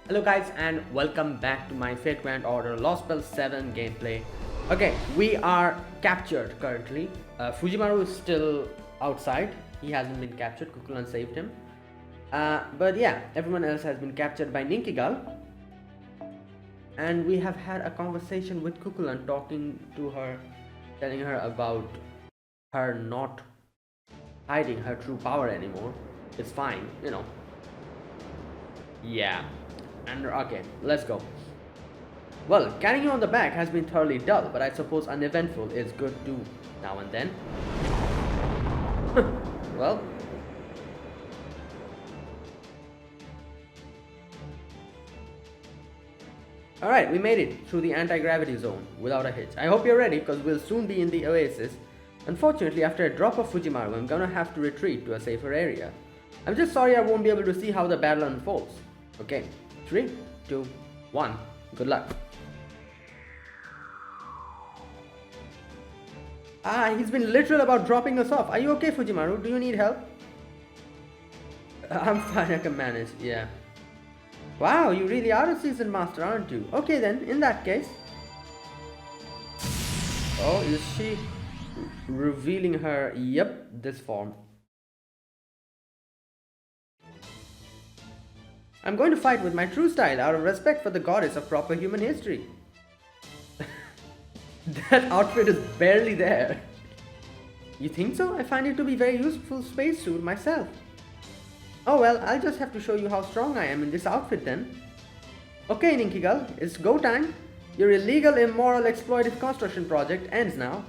Hello guys and welcome back to my Fate Grand Order Lostbelt 7 gameplay. Okay, we are captured currently. Fujimaru is still outside. He hasn't been captured. Gugalanna saved him. But yeah, everyone else has been captured by Ereshkigal. And we have had a conversation with Gugalanna, talking to her, telling her about her not hiding her true power anymore. It's fine, you know. Yeah. And okay, let's go. Well, carrying you on the back has been thoroughly dull, but I suppose uneventful is good too, now and then. Well. Alright, we made it through the anti-gravity zone without a hitch. I hope you're ready, because we'll soon be in the oasis. Unfortunately, after a drop of Fujimaru, I'm gonna have to retreat to a safer area. I'm just sorry I won't be able to see how the battle unfolds. Okay. 3, 2, 1. Good luck. He's been literal about dropping us off. Are you okay, Fujimaru? Do you need help? I'm fine, I can manage, yeah. Wow, you really are a seasoned master, aren't you? Okay then, in that case. Oh, is she revealing her? Yep, this form. I'm going to fight with my true style out of respect for the goddess of proper human history. That outfit is barely there. You think so? I find it to be very useful spacesuit myself. Oh well, I'll just have to show you how strong I am in this outfit then. Okay, Ereshkigal, it's go time. Your illegal, immoral, exploitive construction project ends now.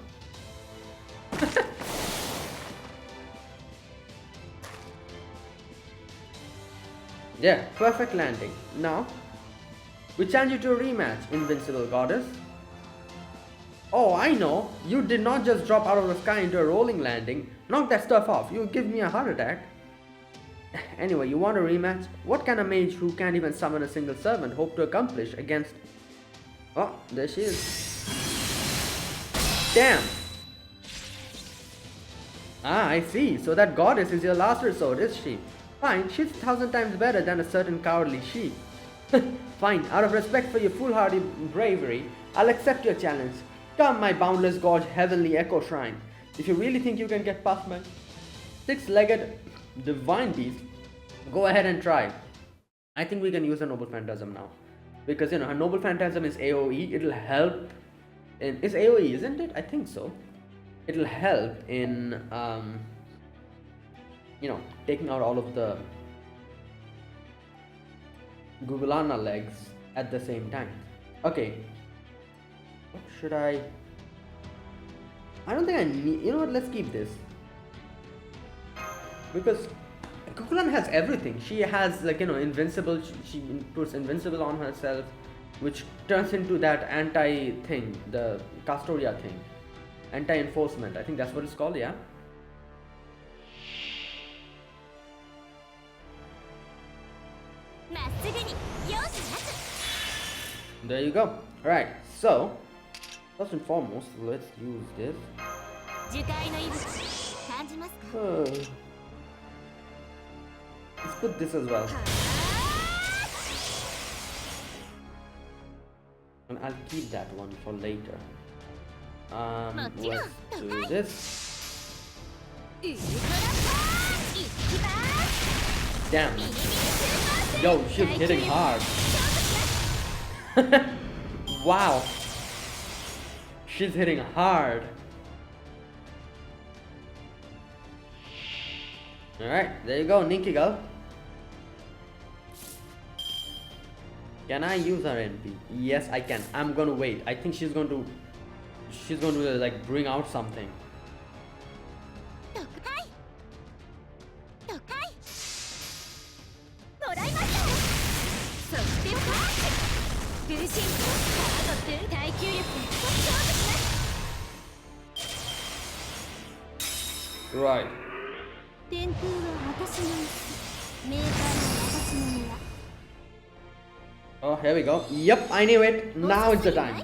Yeah, perfect landing. Now, we challenge you to a rematch, invincible goddess. Oh, I know. You did not just drop out of the sky into a rolling landing. Knock that stuff off. You'll give me a heart attack. Anyway, you want a rematch? What kind of mage who can't even summon a single servant hope to accomplish against... Oh, there she is. Damn. I see. So that goddess is your last resort, is she? Fine, she's 1,000 times better than a certain cowardly sheep. Fine, out of respect for your foolhardy bravery, I'll accept your challenge. Come, my boundless gorge heavenly echo shrine. If you really think you can get past my six-legged divine beast, go ahead and try. I think we can use a noble phantasm now. Because, you know, her noble phantasm is AoE, it'll help in... It's AoE, isn't it? I think so. It'll help in... you know, taking out all of the Gugalanna legs at the same time. Okay. What should I don't think I need... You know what, let's keep this. Because Gugalanna has everything. She has, like, you know, invincible. She puts invincible on herself, which turns into that anti-thing, the Castoria thing. Anti-enforcement, I think that's what it's called, yeah? There you go. Alright, so first and foremost, let's use this. Let's put this as well. And I'll keep that one for later. Let's do this. Damn. Yo, she's hitting hard. Wow. She's hitting hard. Alright, there you go, Ereshkigal. Can I use her NP? Yes, I can. I'm gonna wait. I think she's going to like bring out something. Right. Oh, here we go. Yep, I knew it. Now it's the time.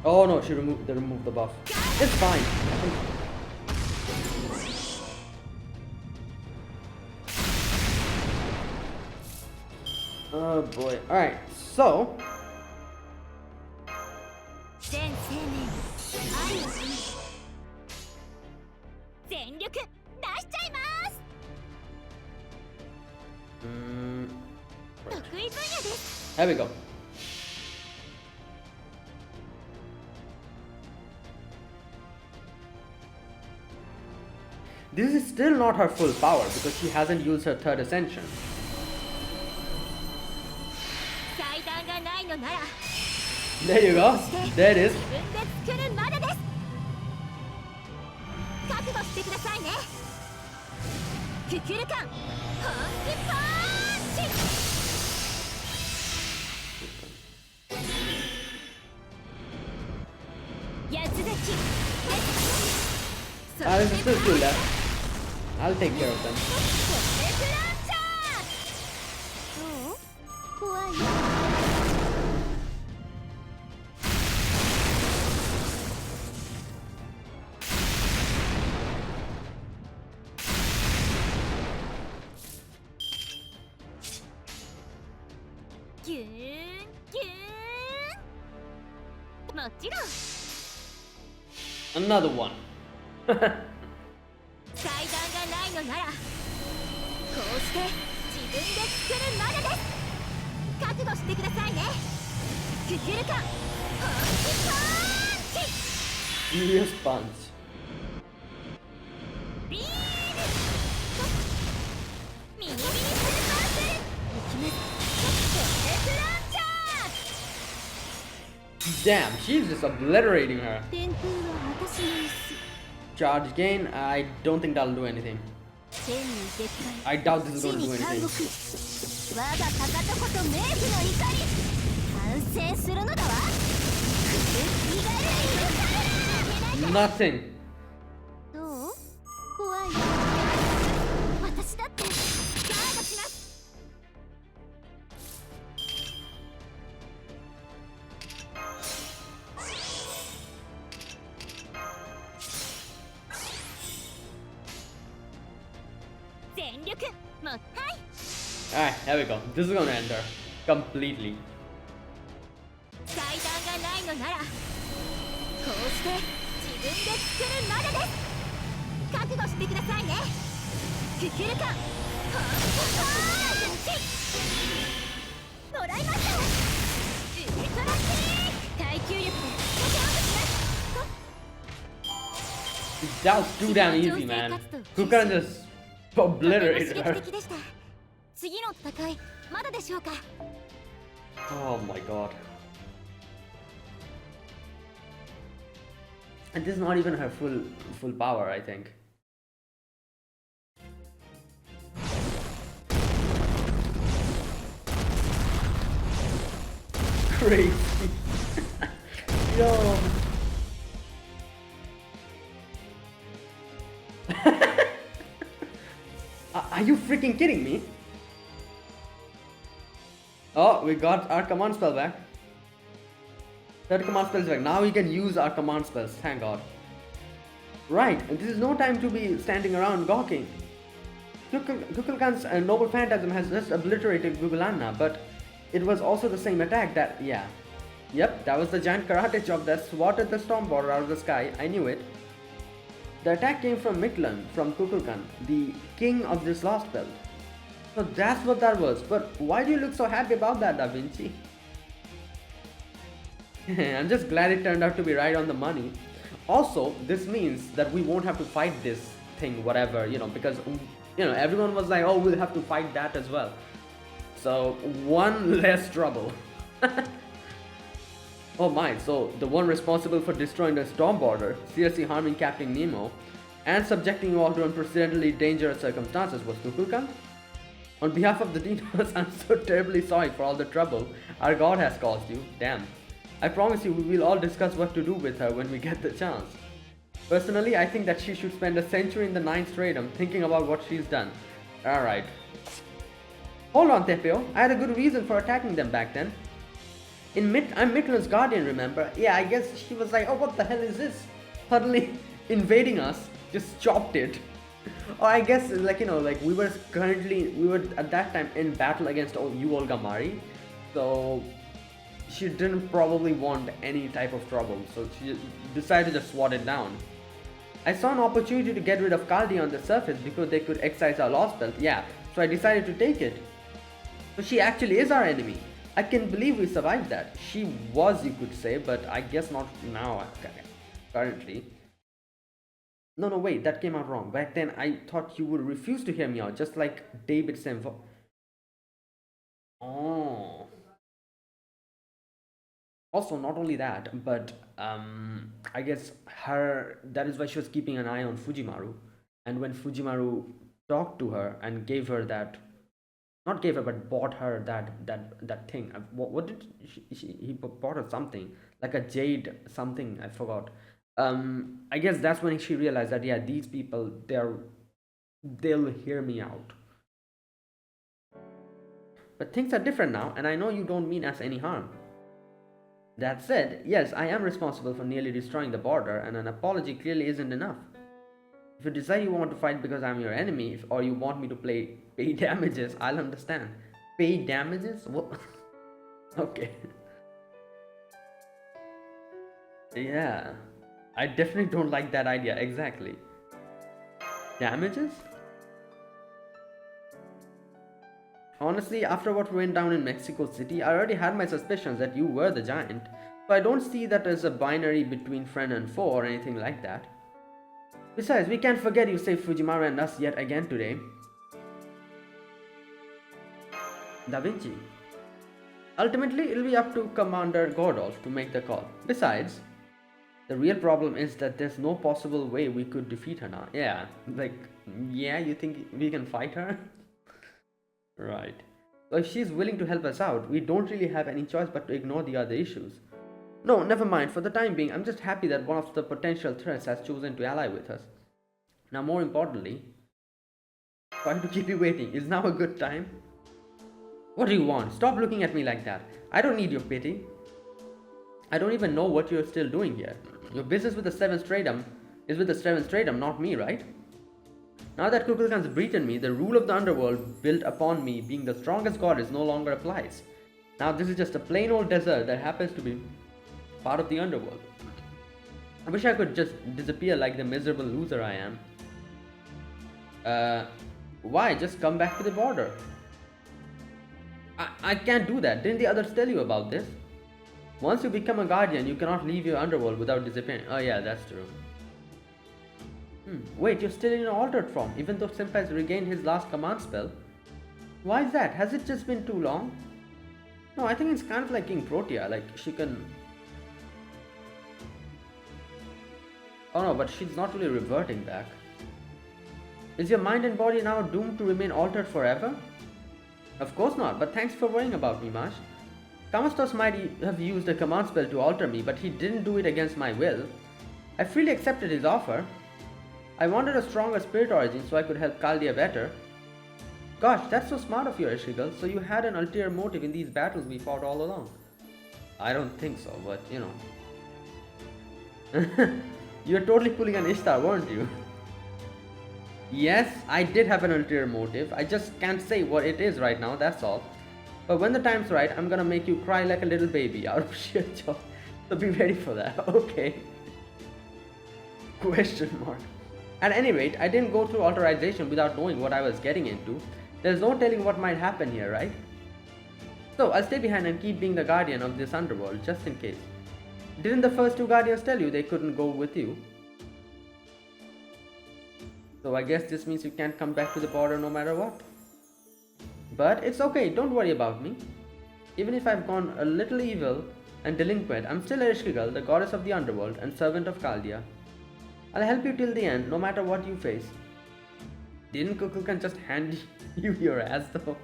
Oh no, they removed the buff. It's fine. Oh boy. Alright, so 全生命愛のために全力出しちゃいます。得意分野です。 here we go. This is still not her full power because she hasn't used her third ascension. 祭壇がないのなら There you go. There it is. 自分で作るまでです。覚悟してくださいね。ククルカン本気パンチ。八つ咲き。 There's still two left. I'll take care of them. どう？怖い。ギューンギューン。もちろん。 Another one. 祭壇がないのならこうして自分で作るまでです。覚悟してくださいね。ククルカン本気パンチ。 Serious punch. ビームミニミニスーパーセル雪目デスランチャー。 Damn, she's just obliterating her. 天空は私の椅子。 Charge gain, I don't think that'll do anything. 天に絶 I doubt this is 地 going to に do 監 anything. 獄。我がかかとこと冥府の怒り反省するのだわ。気軽に迎える。 Nothing. どう？怖い。私だってガードします。全力もはい。 Alright, here we go. This is gonna end her completely. 祭壇がないのならこうして自分で作るまでです。覚悟してくださいね。ククルカン本気パンチ。もらいました。ウルトラキック。耐久力でスカウトします。 That was too damn easy, man. Gugalanna just obliterated とても her. 刺激でした。次の戦いまだでしょうか。 Oh my god. And this is not even her full power, I think. Crazy. Yo. Are you freaking kidding me? Oh, we got our command spell back. Third command spell is back. Now we can use our command spells, thank god. Right, and this is no time to be standing around gawking. Gugalanna's noble phantasm has just obliterated Gugalanna, but it was also the same attack that, yeah. Yep, that was the giant karate chop that swatted the storm border out of the sky, I knew it. The attack came from Mictlan, from Gugalanna, the king of this Lostbelt. So that's what that was, but why do you look so happy about that, Da Vinci? I'm just glad it turned out to be right on the money. Also, this means that we won't have to fight this thing, whatever, because, everyone was like, oh, we'll have to fight that as well. So, one less trouble. Oh my, so the one responsible for destroying the storm border, seriously harming Captain Nemo, and subjecting you all to unprecedentedly dangerous circumstances was Gugalanna? On behalf of the Dinos, I'm so terribly sorry for all the trouble our god has caused you. Damn. I promise you we will all discuss what to do with her when we get the chance. Personally, I think that she should spend a century in the 9th Stratum thinking about what she's done. Alright. Hold on, Tepeo. I had a good reason for attacking them back then. I'm Mictlan's guardian, remember? Yeah, I guess she was like, oh, what the hell is this? Suddenly invading us. Just chopped it. Or I guess, we were at that time in battle against you, Olgamari. So she didn't probably want any type of trouble, so she decided to just swat it down. I saw an opportunity to get rid of Kaldi on the surface because they could excise our Lostbelt, yeah, so I decided to take it. So she actually is our enemy. I can't believe we survived that. She was, you could say, but I guess not now, currently. No, wait, that came out wrong. Back then, I thought you would refuse to hear me out, just like David Semvo. Oh. Also, not only that, but I guess that is why she was keeping an eye on Fujimaru. And when Fujimaru talked to her and gave her that, not gave her, but bought her that thing. What did he bought her something like a jade something, I forgot. I guess that's when she realized that, yeah, these people, they'll hear me out. But things are different now, and I know you don't mean us any harm. That said, yes, I am responsible for nearly destroying the border, and an apology clearly isn't enough. If you decide you want to fight because I'm your enemy, or you want me to pay damages, I'll understand. Pay damages? What? Okay. Yeah, I definitely don't like that idea, exactly. Damages? Honestly, after what went down in Mexico City, I already had my suspicions that you were the giant, so I don't see that as a binary between friend and foe or anything like that. Besides, we can't forget you saved Fujimaru and us yet again today. Da Vinci. Ultimately, it'll be up to Commander Gordolf to make the call. Besides, the real problem is that there's no possible way we could defeat her now. Yeah, you think we can fight her? Right. So if she's willing to help us out, we don't really have any choice but to ignore the other issues. No, never mind. For the time being, I'm just happy that one of the potential threats has chosen to ally with us. Now, more importantly, sorry to keep you waiting. Is now a good time? What do you want? Stop looking at me like that. I don't need your pity. I don't even know what you're still doing here. Your business with the Seventh Stratum is with the Seventh Stratum, not me, right? Now that Kukulkan's beaten me, the rule of the underworld built upon me being the strongest goddess no longer applies. Now this is just a plain old desert that happens to be part of the underworld. I wish I could just disappear like the miserable loser I am. Why? Just come back to the border. I can't do that. Didn't the others tell you about this? Once you become a guardian, you cannot leave your underworld without disappearing. Oh yeah, that's true. Wait, you're still in an altered form, even though Senpai's regained his last command spell. Why is that? Has it just been too long? No, I think it's kind of like King Protea, like she can... Oh no, but she's not really reverting back. Is your mind and body now doomed to remain altered forever? Of course not, but thanks for worrying about me, Mash. Kamastos might have used a command spell to alter me, but he didn't do it against my will. I freely accepted his offer. I wanted a stronger spirit origin so I could help Kaldia better. Gosh, that's so smart of you, Ereshkigal. So you had an ulterior motive in these battles we fought all along. I don't think so, but you know. You're totally pulling an Ishtar, weren't you? Yes, I did have an ulterior motive. I just can't say what it is right now, that's all. But when the time's right, I'm gonna make you cry like a little baby out of sheer joy. So be ready for that, okay? Question mark. At any rate, I didn't go through alterization without knowing what I was getting into. There's no telling what might happen here, right? So I'll stay behind and keep being the guardian of this underworld, just in case. Didn't the first two guardians tell you they couldn't go with you? So I guess this means you can't come back to the border no matter what. But it's okay, don't worry about me. Even if I've gone a little evil and delinquent, I'm still Ereshkigal, the goddess of the underworld and servant of Kaldia. I'll help you till the end, no matter what you face. Didn't Kukulkan just hand you your ass though?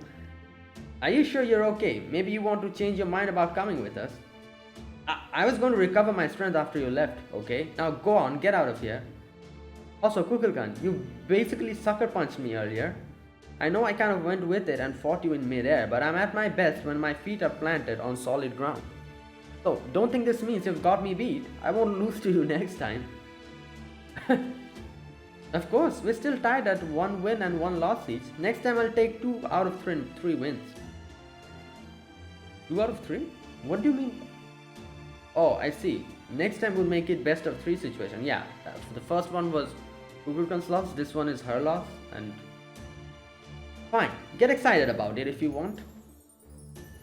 Are you sure you're okay? Maybe you want to change your mind about coming with us? I was going to recover my strength after you left, okay? Now go on, get out of here. Also, Kukulkan, you basically sucker punched me earlier. I know I kind of went with it and fought you in midair, but I'm at my best when my feet are planted on solid ground. So, don't think this means you've got me beat. I won't lose to you next time. Of course, we're still tied at 1 win and 1 loss each. Next time I'll take 2 out of 3 wins. 2 out of 3? What do you mean? Oh, I see. Next time we'll make it best of 3 situation. Yeah, the first one was Gugalanna's loss, this one is her loss, and fine. Get excited about it if you want.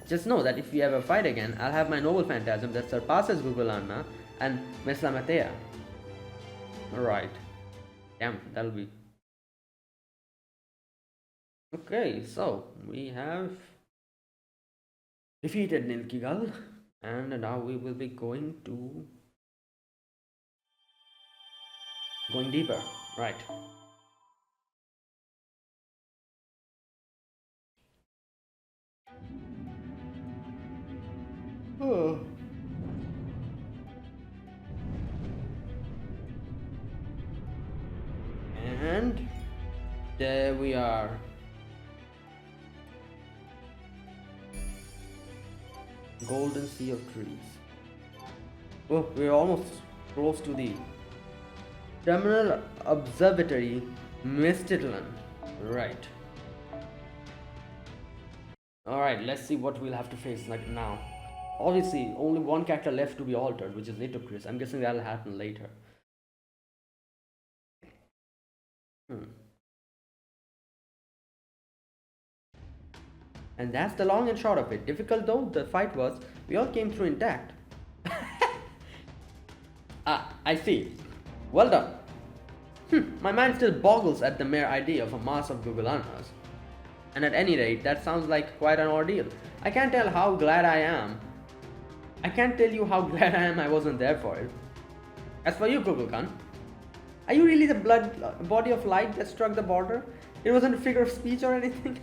Just know that if we ever fight again, I'll have my noble phantasm that surpasses Gugalanna and Meslamatea. Alright. Damn, that'll be... Okay, so we have defeated Ereshkigal, and now we will be going deeper. Right. Oh. And there we are. Golden Sea of Trees. Oh, we're almost close to the terminal observatory Mictlan. Right. Alright, let's see what we'll have to face like now. Obviously, only one character left to be altered, which is Nitocris. I'm guessing that'll happen later. And that's the long and short of it. Difficult though the fight was, we all came through intact. I see. Well done. My mind still boggles at the mere idea of a mass of Gugalannas. And at any rate, that sounds like quite an ordeal. I can't tell how glad I am. I can't tell you how glad I am I wasn't there for it. As for you, Gugalanna, are you really the body of light that struck the border? It wasn't a figure of speech or anything?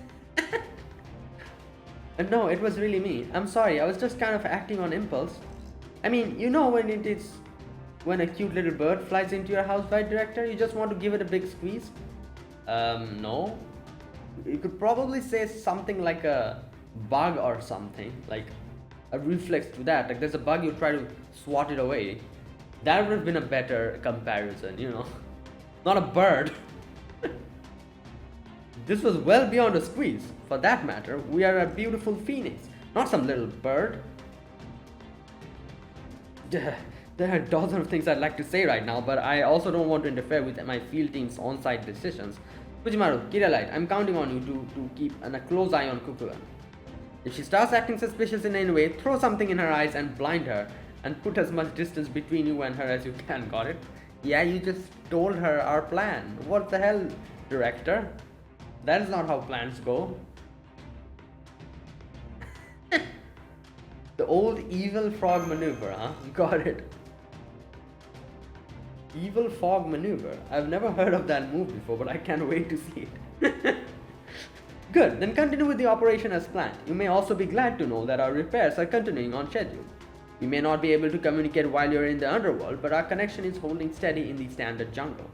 No, it was really me. I'm sorry, I was just kind of acting on impulse. I mean, you know when a cute little bird flies into your house, right, director? You just want to give it a big squeeze? No. You could probably say something like a bug or something, like a reflex to that. Like there's a bug, you try to swat it away. That would have been a better comparison, you know. Not a bird. This was well beyond a squeeze. For that matter, we are a beautiful phoenix, not some little bird. There are dozens of things I'd like to say right now, but I also don't want to interfere with my field team's on-site decisions. Fujimaru, Kiralite, I'm counting on you to keep a close eye on Gugalanna. If she starts acting suspicious in any way, throw something in her eyes and blind her, and put as much distance between you and her as you can, got it? Yeah, you just told her our plan. What the hell, director? That is not how plans go. The old evil frog maneuver, huh? Got it. Evil fog maneuver. I've never heard of that move before, but I can't wait to see it. Good, then continue with the operation as planned. You may also be glad to know that our repairs are continuing on schedule. We may not be able to communicate while you're in the underworld, but our connection is holding steady in the standard jungle.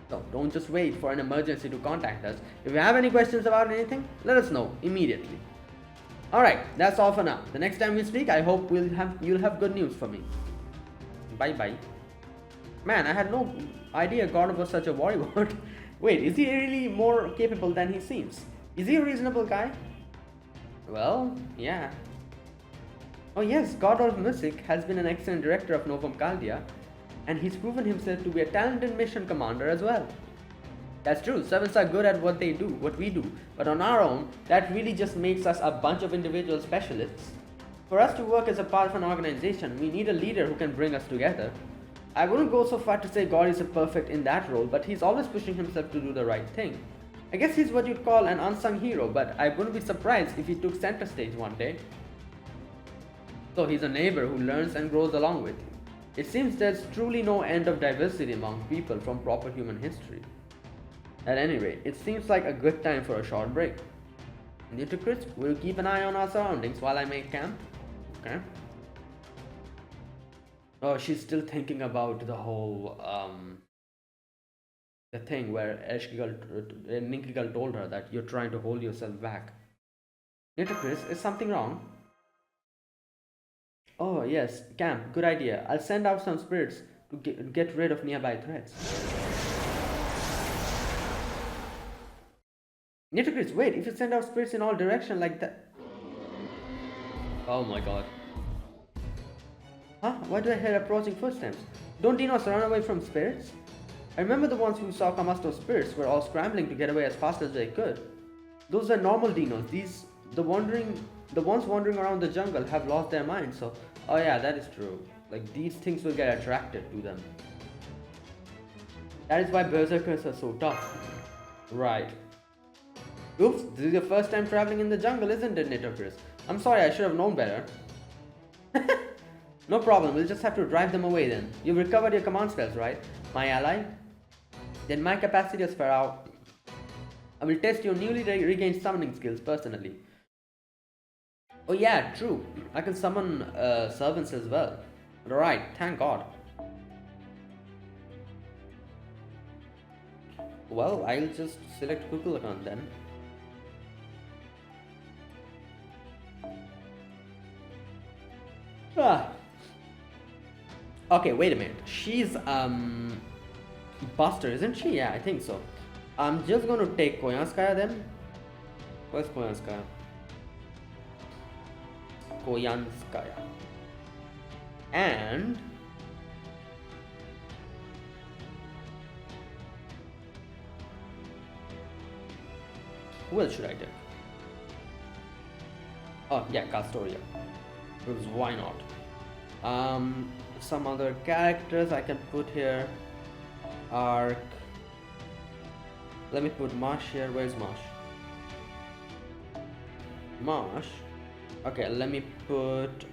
So don't just wait for an emergency to contact us. If you have any questions about anything, let us know immediately. Alright, that's all for now. The next time we speak, I hope you'll have good news for me. Bye bye. Man, I had no idea God was such a warrior. Wait, is he really more capable than he seems? Is he a reasonable guy? Well, yeah. Oh yes, God of Music has been an excellent director of Novum Caldia, and he's proven himself to be a talented mission commander as well. That's true, servants are good at what we do, but on our own, that really just makes us a bunch of individual specialists. For us to work as a part of an organization, we need a leader who can bring us together. I wouldn't go so far to say God is perfect in that role, but he's always pushing himself to do the right thing. I guess he's what you'd call an unsung hero, but I wouldn't be surprised if he took center stage one day. So he's a neighbor who learns and grows along with you. It seems there's truly no end of diversity among people from proper human history. At any rate, it seems like a good time for a short break. Nitocris, we'll keep an eye on our surroundings while I make camp. Okay. Oh, she's still thinking about the whole, the thing where Ereshkigal told her that you're trying to hold yourself back. Nitocris, is something wrong? Oh yes, camp, good idea. I'll send out some spirits to get rid of nearby threats. Nitocris, wait, if you send out spirits in all directions like that... Oh my god. Huh? Why do I hear approaching footsteps? Don't dinos run away from spirits? I remember the ones who saw Kamasto's spirits were all scrambling to get away as fast as they could. Those are normal dinos. The ones wandering around the jungle have lost their minds, so... Oh yeah, that is true. Like, these things will get attracted to them. That is why berserkers are so tough. Right. Oops, this is your first time traveling in the jungle, isn't it, Nitocris? I'm sorry, I should have known better. No problem, we'll just have to drive them away then. You've recovered your command spells, right? My ally? Then my capacity as Pharaoh. I will test your newly regained summoning skills personally. Oh yeah, true. I can summon servants as well. Right, thank God. Well, I'll just select Gugalanna then. Okay, wait a minute. She's Buster, isn't she? Yeah, I think so. I'm just gonna take Koyanskaya then. Where's Koyanskaya? Koyanskaya. And who else should I take? Oh yeah, Castoria. Because why not? Some other characters I can put here. Arc. Let me put Marsh here. Where's Marsh? Marsh. Okay, let me put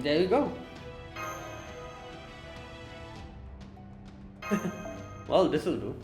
there you go. Well, this will do.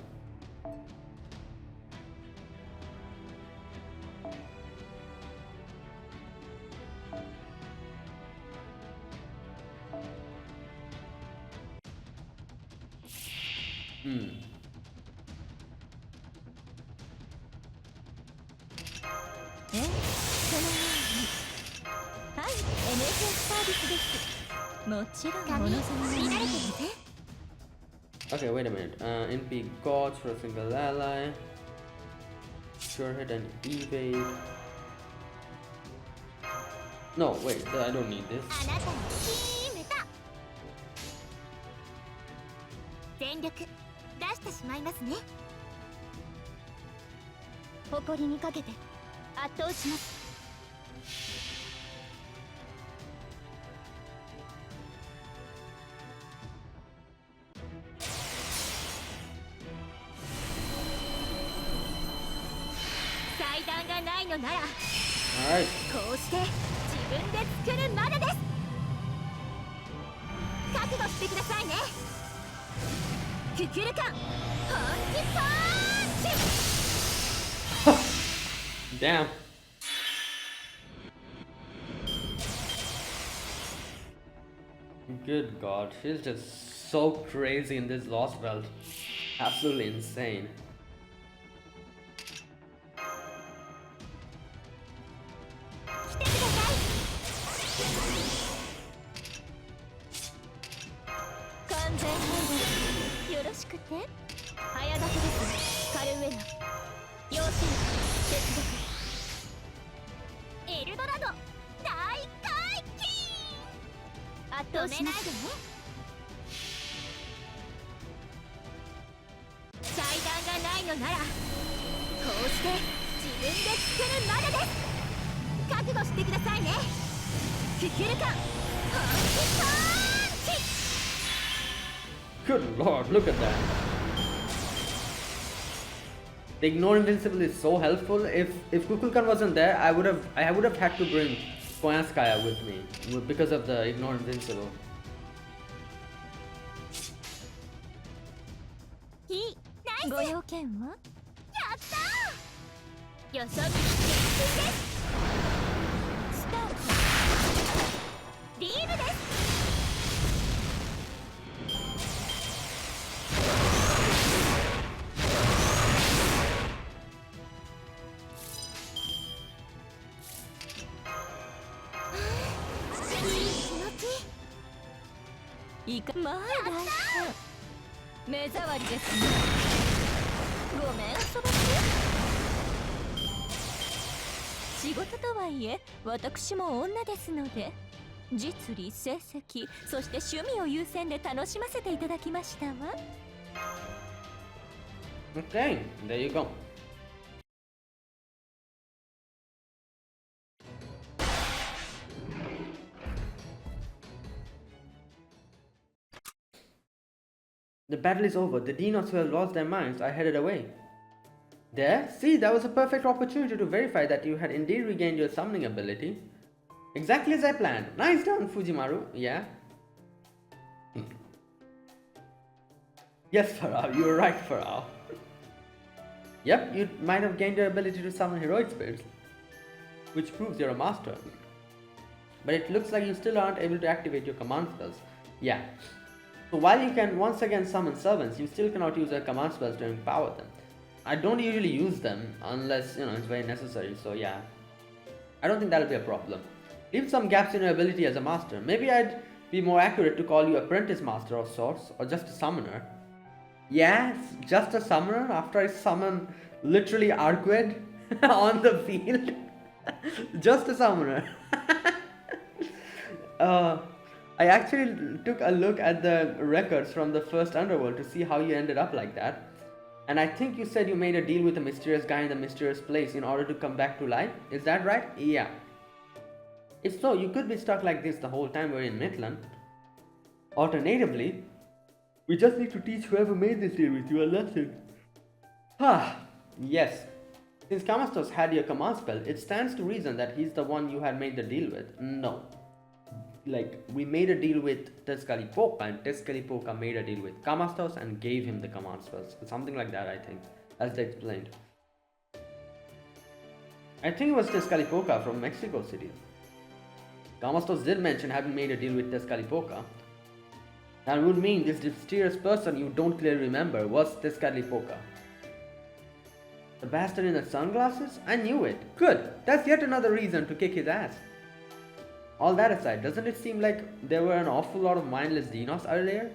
Okay, wait a minute. NP gods for a single ally. Sure hit and evade. No, wait, I don't need this. 全力出してしまいますね。誇りにかけて圧倒します。祭壇がないのなら、こうして自分で作るまでです。覚悟してくださいね。ククルカン本気パンチDamn. Good God, she's just so crazy in this Lostbelt. Absolutely insane. Good Lord, look at that. The ignore invincible is so helpful. If Kukulkan wasn't there, I would have had to bring Koyanskaya with me because of the ignore invincible. 予想厳禁です。スタート。リールです。いかまあ大変目障りですね。ごめん遊ばせ。仕事とはいえ私も女ですので、実利成績そして趣味を優先で楽しませていただきましたわ。 Okay, there you go. The battle is over. The Dinos who have lost their minds are headed away. There? See, that was a perfect opportunity to verify that you had indeed regained your summoning ability. Exactly as I planned. Nice done, Fujimaru. Yeah? Yes, Farah, you were right, Farah. Yep, you might have gained your ability to summon heroic spirits, which proves you're a master. But it looks like you still aren't able to activate your command spells. Yeah. So while you can once again summon servants, you still cannot use your command spells to empower them. I don't usually use them unless, it's very necessary, so yeah. I don't think that'll be a problem. Leave some gaps in your ability as a master. Maybe I'd be more accurate to call you apprentice master of sorts, or just a summoner. Yes, just a summoner after I summon literally Arquid on the field. Just a summoner. I actually took a look at the records from the first Underworld to see how you ended up like that. And I think you said you made a deal with a mysterious guy in the mysterious place in order to come back to life. Is that right? Yeah. If so, you could be stuck like this the whole time we're in Mictlan. Alternatively, we just need to teach whoever made this deal with you a lesson. Yes. Since Kamastos had your command spell, it stands to reason that he's the one you had made the deal with. No. We made a deal with Tezcatlipoca, and Tezcatlipoca made a deal with Kamastos and gave him the command spells. Something like that, I think, as they explained. I think it was Tezcatlipoca from Mexico City. Kamastos did mention having made a deal with Tezcatlipoca. That would mean this mysterious person you don't clearly remember was Tezcatlipoca. The bastard in the sunglasses? I knew it. Good. That's yet another reason to kick his ass. All that aside, doesn't it seem like there were an awful lot of mindless Dinos earlier?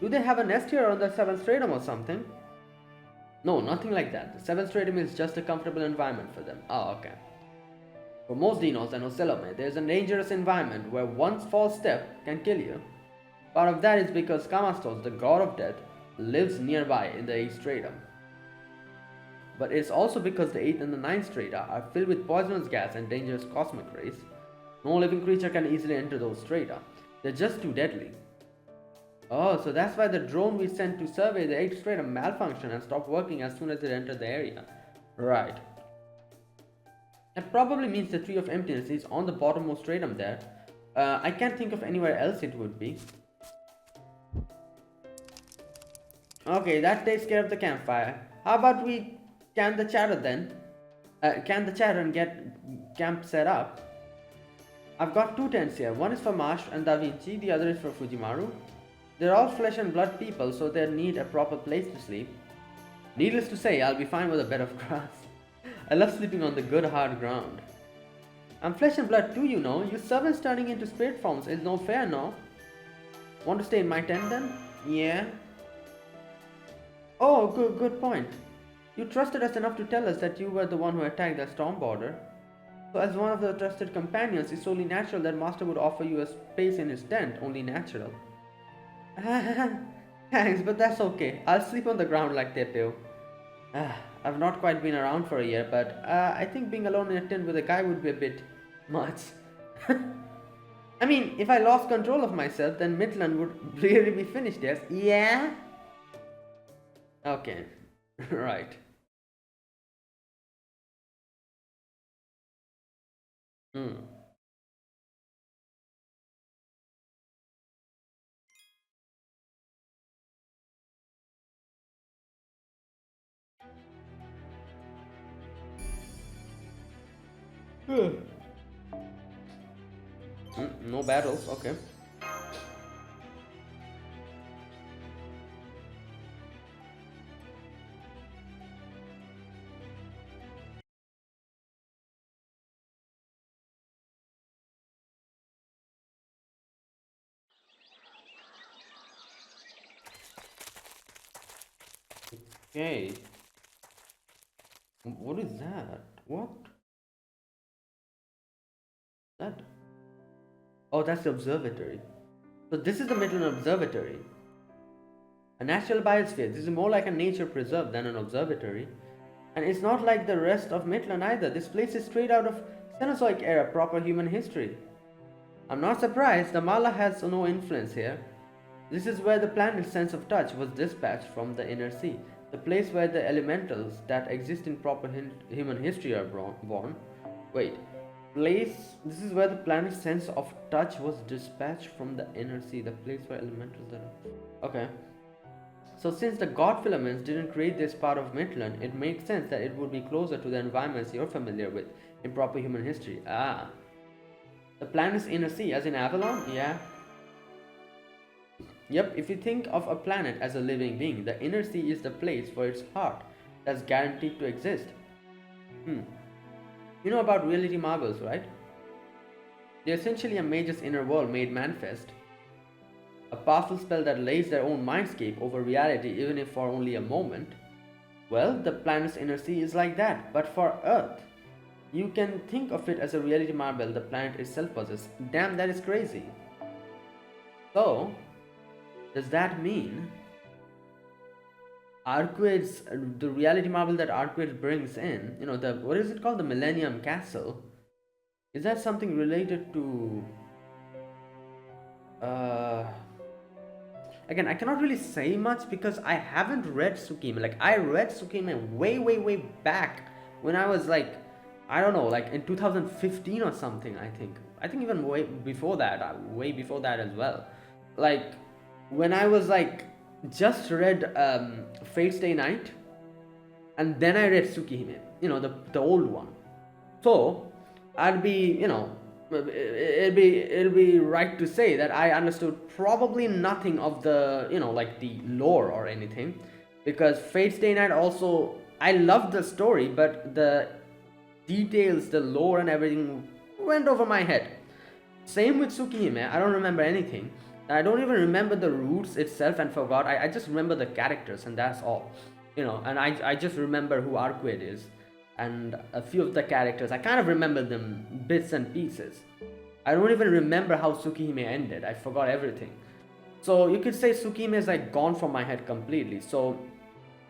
Do they have a nest here on the 7th stratum or something? No, nothing like that. The 7th stratum is just a comfortable environment for them. Oh, okay. For most Dinos and Ocelome, there's a dangerous environment where one false step can kill you. Part of that is because Kamastos, the god of death, lives nearby in the 8th stratum. But it's also because the 8th and the 9th strata are filled with poisonous gas and dangerous cosmic rays. No living creature can easily enter those strata. They're just too deadly. Oh, so that's why the drone we sent to survey the 8th stratum malfunctioned and stopped working as soon as it entered the area. Right. That probably means the Tree of Emptiness is on the bottommost stratum there. I can't think of anywhere else it would be. Okay, that takes care of the campfire. How about we can the chatter then? Can the chatter and get camp set up? I've got 2 tents here. One is for Marsh and Da Vinci, the other is for Fujimaru. They're all flesh and blood people, so they need a proper place to sleep. Needless to say, I'll be fine with a bed of grass. I love sleeping on the good hard ground. I'm flesh and blood too, you know. You servants turning into spirit forms is no fair, no? Want to stay in my tent then? Yeah. Oh, good point. You trusted us enough to tell us that you were the one who attacked the storm border. So as one of the trusted companions, it's only natural that Master would offer you a space in his tent, only natural. Thanks, but that's okay. I'll sleep on the ground like Tepeo. I've not quite been around for a year, but I think being alone in a tent with a guy would be a bit much. I mean, if I lost control of myself, then Mictlan would really be finished, yes? Yeah? Okay, right. No battles, okay. Okay. What is that? What? That? Oh, that's the observatory. So this is the Maitland Observatory. A natural biosphere. This is more like a nature preserve than an observatory. And it's not like the rest of Maitland either. This place is straight out of Cenozoic era, proper human history. I'm not surprised, the Mala has no influence here. This is where the planet's sense of touch was dispatched from the inner sea, the place where the elementals that exist in proper human history are born. Wait, this is where the planet's sense of touch was dispatched from the inner sea, the place where elementals are. Okay. So since the god filaments didn't create this part of Maitland, it makes sense that it would be closer to the environments you're familiar with in proper human history. Ah. The planet's inner sea, as in Avalon? Yeah. Yep, if you think of a planet as a living being, the inner sea is the place for its heart that's guaranteed to exist. You know about reality marbles, right? They're essentially a mage's inner world made manifest. A powerful spell that lays their own mindscape over reality even if for only a moment. Well, the planet's inner sea is like that, but for Earth. You can think of it as a reality marble the planet itself possesses. Damn, that is crazy. So, does that mean Xquic's, the reality marble that Xquic brings in, you know, the, what is it called? The Millennium Castle. Is that something related to... Again, I cannot really say much because I haven't read Tsukime. Like, I read Tsukime way back when I was like, I don't know, like in 2015 or something, I think. I think even way before that as well. Like, when I was like, just read Fate's Day Night, and then I read Tsukihime, you know, the old one. So, I'd be, you know, it'll be right to say that I understood probably nothing of the, you know, like the lore or anything, because Fate's Day Night also, I loved the story, but the details, the lore and everything went over my head. Same with Tsukihime, I don't remember anything. I don't even remember the roots itself and forgot. I just remember the characters and that's all. You know, and I just remember who Xquic is. And a few of the characters, I kind of remember them bits and pieces. I don't even remember how Tsukihime ended. I forgot everything. So you could say Tsukihime is like gone from my head completely. So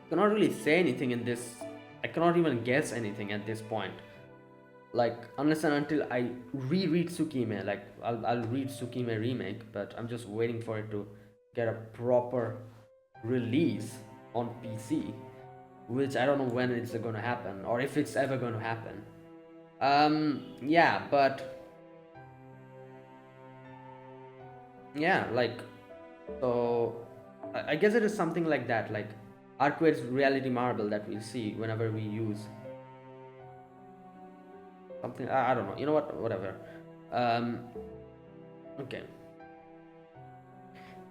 I cannot really say anything in this. I cannot even guess anything at this point. Like, unless and until I reread Tsukihime, like I'll read Tsukihime remake, but I'm just waiting for it to get a proper release on PC, which I don't know when it's going to happen or if it's ever going to happen. Yeah, but yeah, like, so I guess it is something like that, like Xquic's reality marble that we'll see whenever we use something. I don't know, you know what, whatever. Okay,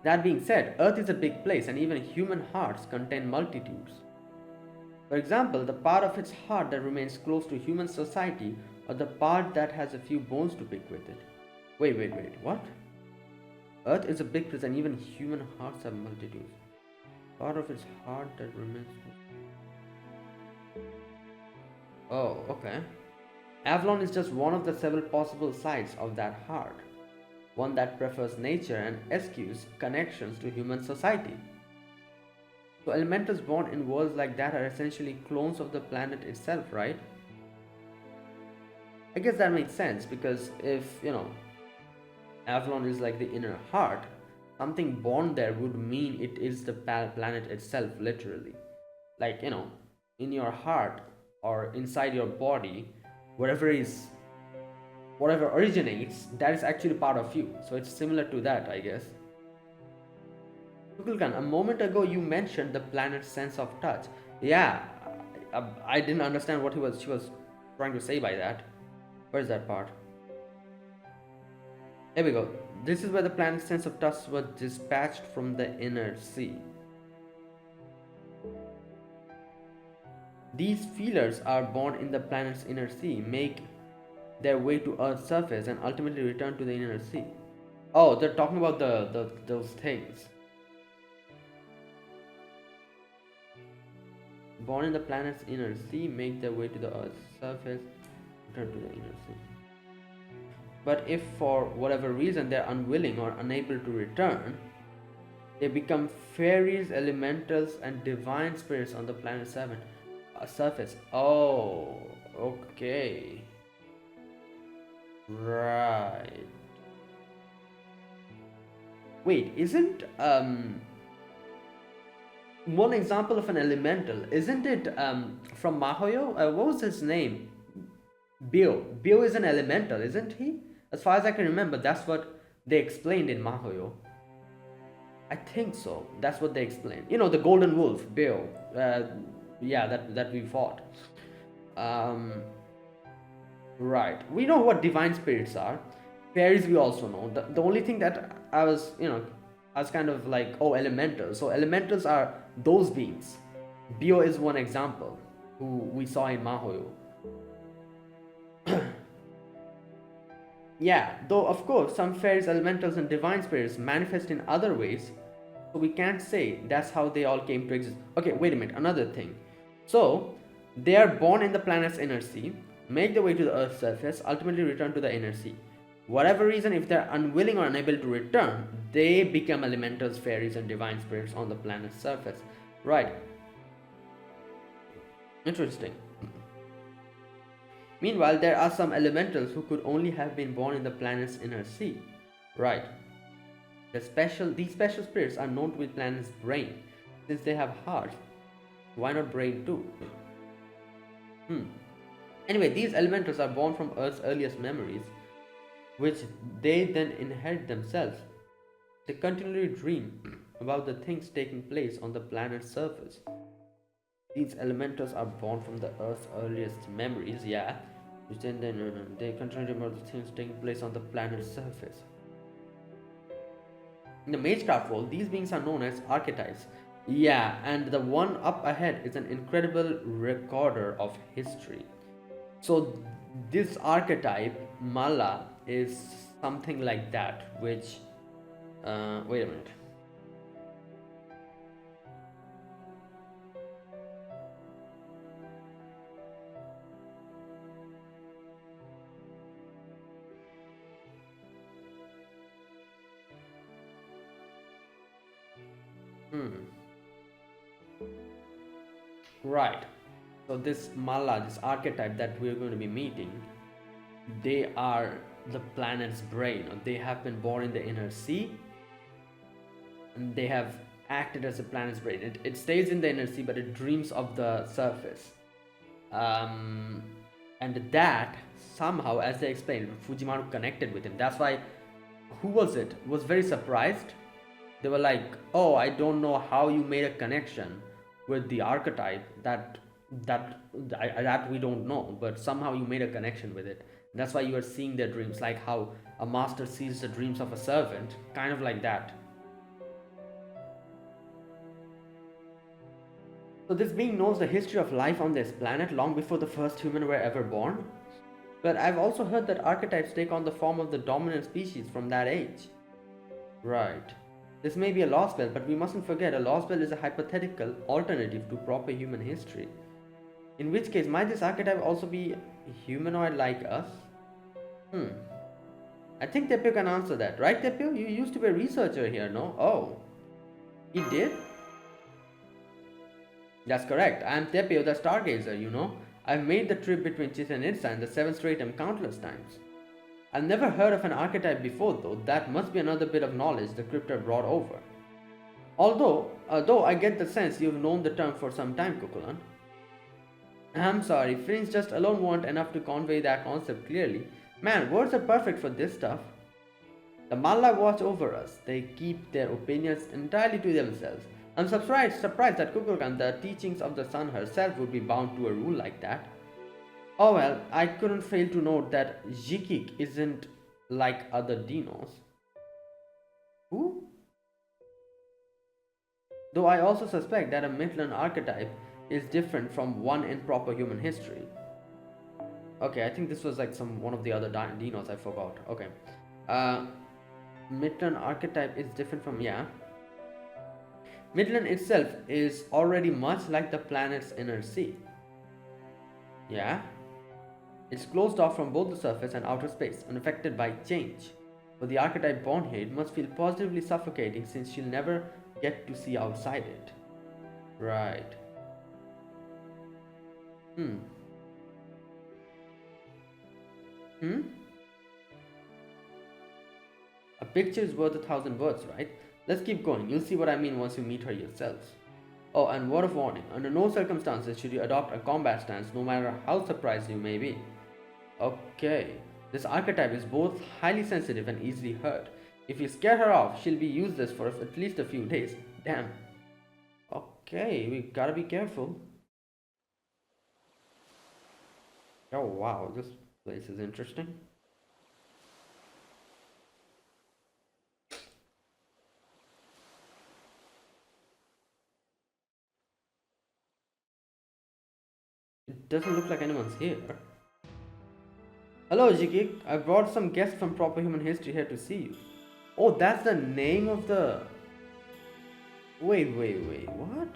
that being said, Earth is a big place and even human hearts contain multitudes. For example, the part of its heart that remains close to human society or the part that has a few bones to pick with it. Wait, what? Earth is a big place and even human hearts have multitudes. Part of its heart that remains... Oh, okay. Avalon is just one of the several possible sides of that heart. One that prefers nature and eschews connections to human society. So elementals born in worlds like that are essentially clones of the planet itself, right? I guess that makes sense because if, you know, Avalon is like the inner heart, something born there would mean it is the planet itself, literally. Like, you know, in your heart or inside your body, whatever originates, that is actually part of you. So it's similar to that, I guess. Gugalanna, a moment ago you mentioned the planet's sense of touch. Yeah, I didn't understand what she was trying to say by that. Where's that part? Here we go. This is where the planet's sense of touch was dispatched from the inner sea. These feelers are born in the planet's inner sea, make their way to Earth's surface, and ultimately return to the inner sea. Oh, they're talking about those things. Born in the planet's inner sea, make their way to the Earth's surface, return to the inner sea. But if for whatever reason they're unwilling or unable to return, they become fairies, elementals, and divine spirits on the planet's surface. Oh, okay. Right. Wait, isn't one example of an elemental, isn't it from Mahoyo? What was his name? Bio. Bio is an elemental, isn't he? As far as I can remember, that's what they explained in Mahoyo. I think so. That's what they explained. You know, the golden wolf, Bio. Yeah, that we fought. Right. We know what divine spirits are. Fairies we also know. The only thing that I was kind of like, oh, elementals. So elementals are those beings. Bio is one example who we saw in Mahoyo. Yeah, though of course some fairies, elementals, and divine spirits manifest in other ways, so we can't say that's how they all came to exist. Okay, wait a minute, another thing. So they are born in the planet's inner sea, make their way to the Earth's surface, ultimately return to the inner sea. Whatever reason, if they're unwilling or unable to return, they become elementals, fairies, and divine spirits on the planet's surface. Right. Interesting. Meanwhile, there are some elementals who could only have been born in the planet's inner sea. Right. These special spirits are known to be the planet's brain. Since they have hearts, why not brain too? Anyway, these elementals are born from Earth's earliest memories, which they then inherit themselves. They continually dream about the things taking place on the planet's surface. These elementals are born from the Earth's earliest memories, yeah, which then they continually dream about the things taking place on the planet's surface. In the Magecraft world, these beings are known as archetypes. Yeah, and the one up ahead is an incredible recorder of history. So this archetype, Mala, is something like that, which wait a minute. Right. So this Mala, this archetype that we're going to be meeting, they are the planet's brain. They have been born in the inner sea, and they have acted as the planet's brain. It stays in the inner sea, but it dreams of the surface. And that somehow, as they explained, Fujimaru connected with him. That's why, who was it? Was very surprised. They were like, "Oh, I don't know how you made a connection with the archetype that we don't know, but somehow you made a connection with it. That's why you are seeing their dreams, like how a master sees the dreams of a servant, kind of like that." So this being knows the history of life on this planet long before the first human were ever born. But I've also heard that archetypes take on the form of the dominant species from that age. Right. This may be a Lostbelt, but we mustn't forget a Lostbelt is a hypothetical alternative to proper human history. In which case, might this archetype also be humanoid like us? I think Tepio can answer that, right Tepio? You used to be a researcher here, no? Oh, he did? That's correct. I am Tepio the Stargazer, you know. I've made the trip between Chichen Itza and the 7th Stratum countless times. I've never heard of an archetype before though. That must be another bit of knowledge the cryptor brought over. Though I get the sense you've known the term for some time, Kukulan. I'm sorry, Finns just alone weren't enough to convey that concept clearly. Man, words are perfect for this stuff. The Malla watch over us. They keep their opinions entirely to themselves. I'm surprised that Kukulkan, the teachings of the sun herself, would be bound to a rule like that. Oh well, I couldn't fail to note that Xquic isn't like other dinos. Who? Though I also suspect that a Mictlan archetype is different from one in proper human history. Okay, I think this was like one of the other dinos I forgot. Okay. Uh, Mictlan archetype is different from, yeah. Mictlan itself is already much like the planet's inner sea. Yeah. It's closed off from both the surface and outer space, unaffected by change. For the archetype born here, it must feel positively suffocating since she'll never get to see outside it. Right. Hmm. A picture is worth 1,000 words, right? Let's keep going. You'll see what I mean once you meet her yourselves. Oh, and word of warning. Under no circumstances should you adopt a combat stance, no matter how surprised you may be. Okay. This archetype is both highly sensitive and easily hurt. If you scare her off, she'll be useless for at least a few days. Damn. Okay, we gotta be careful. Oh wow, this place is interesting. It doesn't look like anyone's here. Hello, Xquic. I brought some guests from proper human history here to see you. Oh, that's the name of the... Wait, what?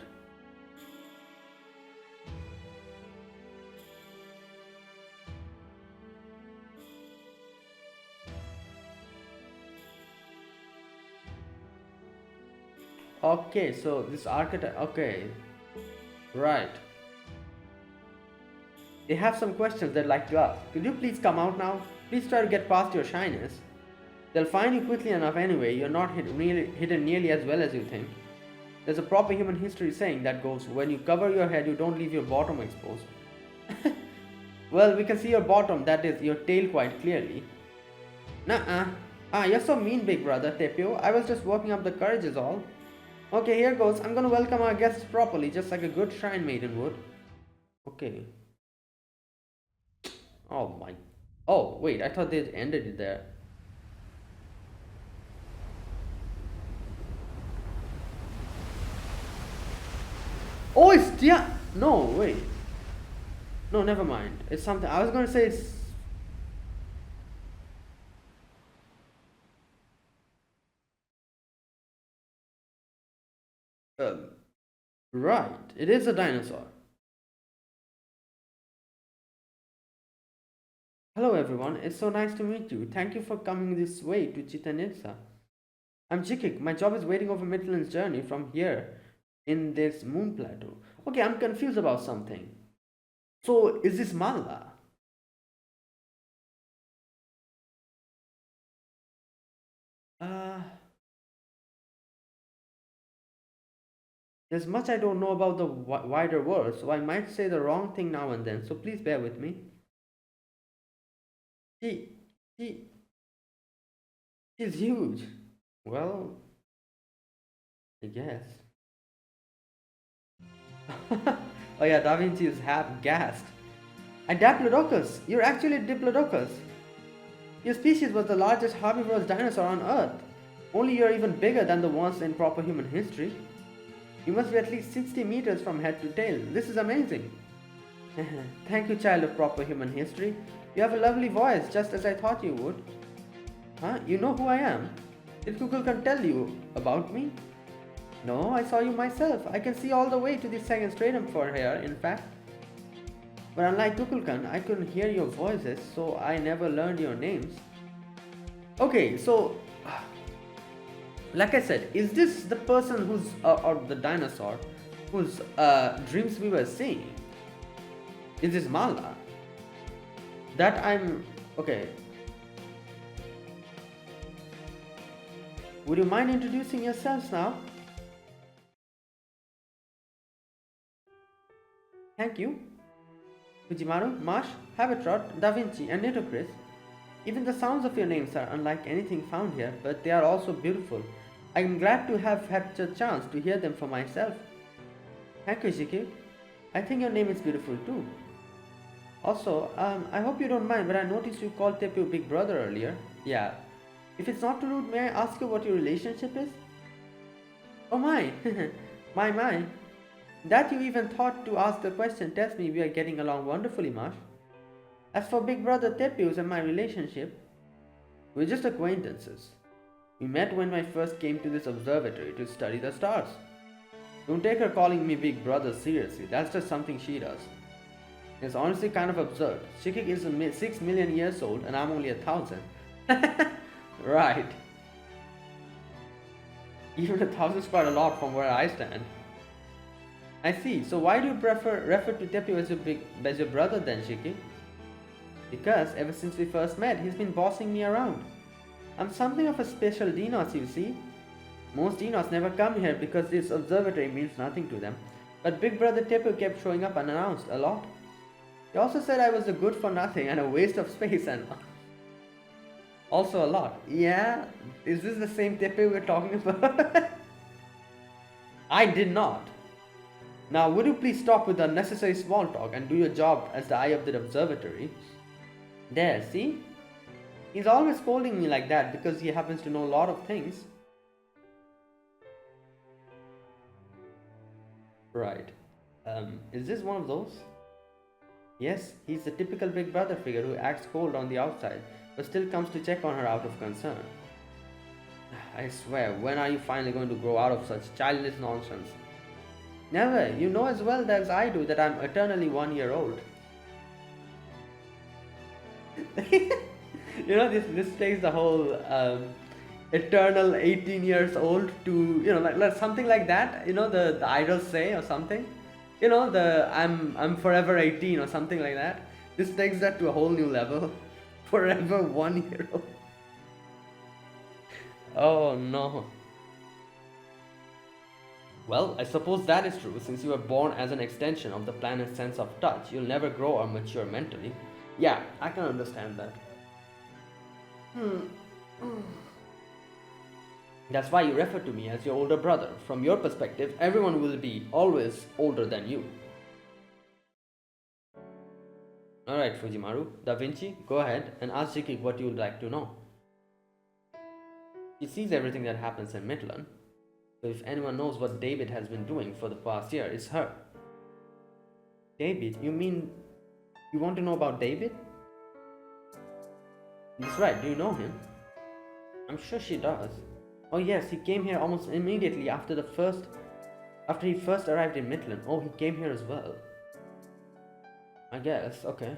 Okay, so this archetype... Okay. Right. They have some questions they'd like to ask. Could you please come out now? Please try to get past your shyness. They'll find you quickly enough anyway. You're not hidden nearly as well as you think. There's a proper human history saying that goes, when you cover your head, you don't leave your bottom exposed. Well, we can see your bottom, that is, your tail quite clearly. Nuh-uh. Ah, you're so mean, big brother, Tepio. I was just working up the courage is all. Okay, here goes. I'm gonna welcome our guests properly, just like a good shrine maiden would. Okay. Oh my... Oh, wait, I thought they ended it there. Oh, it's... Yeah. No, wait. No, never mind. It's something... I was gonna say it's... Right. It is a dinosaur. Hello everyone, it's so nice to meet you. Thank you for coming this way to Chitanitsa. I'm Xquic. My job is waiting over Mictlan's journey from here in this moon plateau. Okay, I'm confused about something. So, is this Mala? There's much I don't know about the wider world, so I might say the wrong thing now and then, so please bear with me. She's huge. Well, I guess. Oh yeah, Da Vinci is half gassed. A Diplodocus! You're actually a Diplodocus! Your species was the largest herbivorous dinosaur on Earth. Only you're even bigger than the ones in proper human history. You must be at least 60 meters from head to tail. This is amazing. Thank you, child of proper human history. You have a lovely voice, just as I thought you would. Huh? You know who I am? Did Gugalanna tell you about me? No, I saw you myself. I can see all the way to the second stratum for here, in fact. But unlike Gugalanna, I couldn't hear your voices, so I never learned your names. Okay, so... Like I said, is this the person who's... or the dinosaur whose dreams we were seeing? Is this Mala? That I'm... Okay. Would you mind introducing yourselves now? Thank you. Fujimaru, Marsh, Habitrot, Da Vinci, and Nitocris. Even the sounds of your names are unlike anything found here, but they are also beautiful. I am glad to have had a chance to hear them for myself. Thank you, Xquic. I think your name is beautiful too. Also, I hope you don't mind, but I noticed you called Tepu Big Brother earlier. Yeah. If it's not too rude, may I ask you what your relationship is? Oh my! my. That you even thought to ask the question tells me we are getting along wonderfully, Marsh. As for Big Brother Tepu's and my relationship, we're just acquaintances. We met when I first came to this observatory to study the stars. Don't take her calling me Big Brother seriously, that's just something she does. It's honestly kind of absurd. Xquic is 6 million years old and I'm only 1,000. Right. Even 1,000 is quite a lot from where I stand. I see. So why do you refer to Tepu as your brother then, Xquic? Because ever since we first met, he's been bossing me around. I'm something of a special Dinos, you see. Most Dinos never come here because this observatory means nothing to them. But Big Brother Tepu kept showing up unannounced a lot. He also said I was a good for nothing and a waste of space and also a lot. Yeah? Is this the same Tepu we're talking about? I did not. Now would you please stop with the unnecessary small talk and do your job as the eye of the observatory? There, see? He's always scolding me like that because he happens to know a lot of things. Right. Is this one of those? Yes, he's the typical Big Brother figure who acts cold on the outside, but still comes to check on her out of concern. I swear, when are you finally going to grow out of such childish nonsense? Never. You know as well as I do that I'm eternally 1 year old. You know, this takes the whole eternal 18 years old to, you know, like something like that, you know, the idols say or something, you know, the I'm forever 18 or something like that. This takes that to a whole new level. Forever 1 year old. Oh no. Well, I suppose that is true. Since you were born as an extension of the planet's sense of touch, you'll never grow or mature mentally. Yeah, I can understand that. That's why you refer to me as your older brother. From your perspective, everyone will be always older than you. Alright, Fujimaru. Da Vinci, go ahead and ask Xquic what you would like to know. He sees everything that happens in Mictlan. So if anyone knows what David has been doing for the past year, it's her. David? You mean you want to know about David? That's right, do you know him? I'm sure she does. Oh yes, he came here almost immediately after he first arrived in Mictlan. Oh, he came here as well. I guess, okay.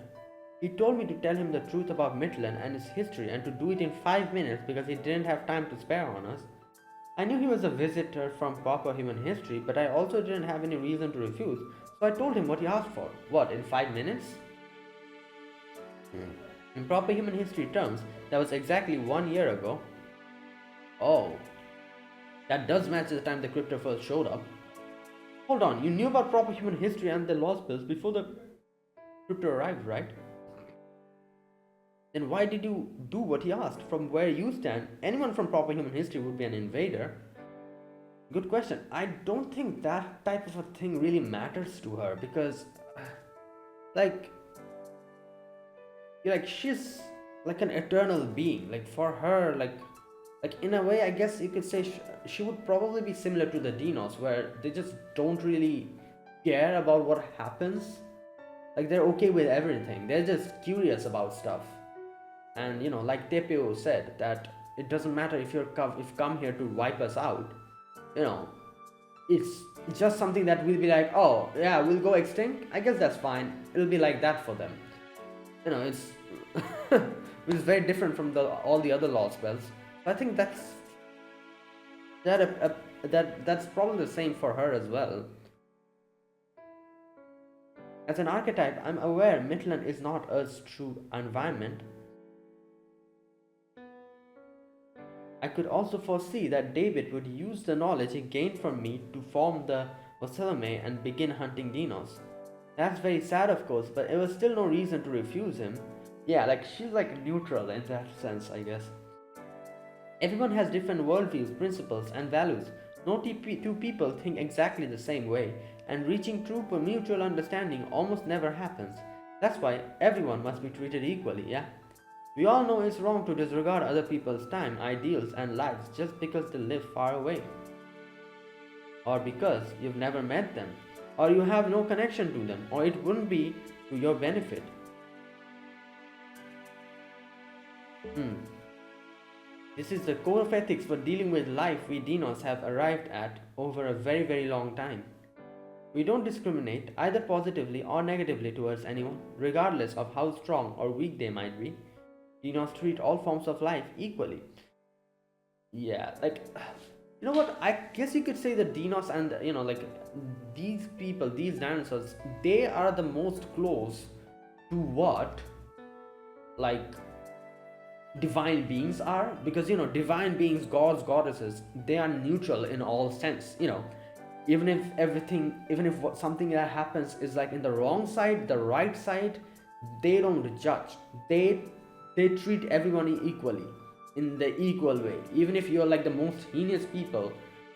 He told me to tell him the truth about Mictlan and its history and to do it in 5 minutes because he didn't have time to spare on us. I knew he was a visitor from proper human history, but I also didn't have any reason to refuse, so I told him what he asked for. What, in 5 minutes? In proper human history terms, that was exactly 1 year ago. Oh, that does match the time the crypto first showed up. Hold on, you knew about proper human history and the Lostbelt before the crypto arrived, right? Then why did you do what he asked? From where you stand, anyone from proper human history would be an invader. Good question. I don't think that type of a thing really matters to her because, like she's like an eternal being. Like for her, like in a way, I guess you could say she would probably be similar to the Dinos, where they just don't really care about what happens. Like they're okay with everything. They're just curious about stuff. And you know, like Tepu said, that it doesn't matter if you come here to wipe us out. You know, it's just something that we'll be like, oh yeah, we'll go extinct. I guess that's fine. It'll be like that for them. You know, it's which is very different from all the other Lostbelts. I think that's probably the same for her as well. As an archetype, I'm aware Mictlan is not Earth's true environment. I could also foresee that David would use the knowledge he gained from me to form the observatory and begin hunting Dinos. That's very sad, of course, but it was still no reason to refuse him. Yeah, like she's like neutral in that sense, I guess. Everyone has different worldviews, principles, and values. No two people think exactly the same way, and reaching true mutual understanding almost never happens. That's why everyone must be treated equally, yeah? We all know it's wrong to disregard other people's time, ideals, and lives just because they live far away, or because you've never met them, or you have no connection to them, or it wouldn't be to your benefit. This is the core of ethics for dealing with life we Dinos have arrived at over a very, very long time. We don't discriminate either positively or negatively towards anyone, regardless of how strong or weak they might be. Dinos treat all forms of life equally. Yeah, like, you know what? I guess you could say the Dinos and, like, these people, these dinosaurs, they are the most close to what, like, divine beings are, because divine beings, gods, goddesses, they are neutral in all sense. Even if something that happens is like in the wrong side, the right side, they don't judge. They treat everyone equally, in the equal way. Even if you're like the most heinous people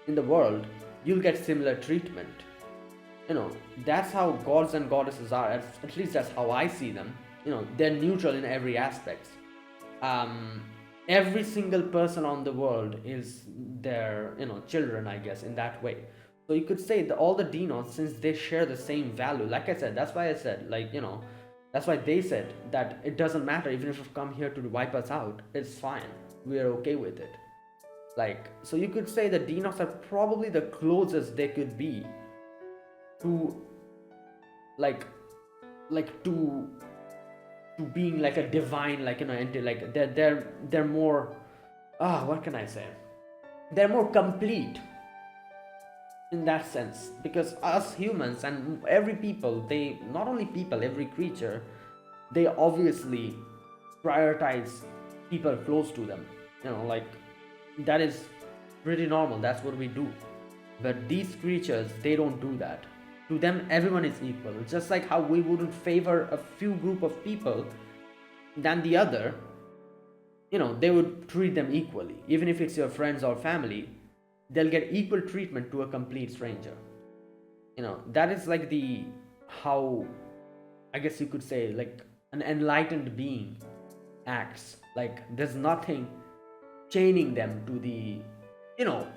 in the world, you'll get similar treatment. That's how gods and goddesses are. At least that's how I see them. They're neutral in every aspect. Every single person on the world is their children, I guess, in that way. So you could say that all the Dinos, since they share the same value, like I said, that's why I said, like, that's why they said that it doesn't matter, even if you've come here to wipe us out, it's fine, we're okay with it. Like, so you could say the Dinos are probably the closest they could be to to being like a divine, like, entity. Like, they're more, what can I say, they're more complete in that sense, because us humans and every people, they, not only people, every creature, they obviously prioritize people close to them. Like, that is pretty normal, that's what we do. But these creatures, they don't do that. To them, everyone is equal. Just like how we wouldn't favor a few group of people than the other, they would treat them equally. Even if it's your friends or family, they'll get equal treatment to a complete stranger. That is like how, I guess you could say, like, an enlightened being acts. Like, there's nothing chaining them to the,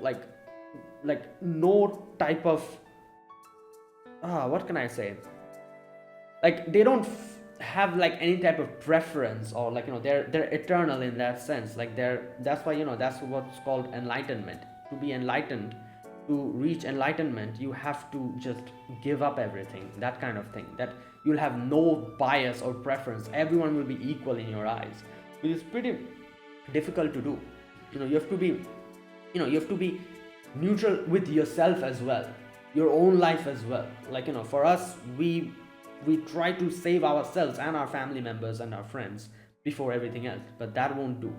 like no type of, what can I say, like, they don't have like any type of preference, or like, they're eternal in that sense. Like, that's why, that's what's called enlightenment. To be enlightened, to reach enlightenment, you have to just give up everything, that kind of thing, that you'll have no bias or preference, everyone will be equal in your eyes, which is pretty difficult to do. You have to be neutral with yourself as well, your own life as well. Like, for us, we try to save ourselves and our family members and our friends before everything else, but that won't do.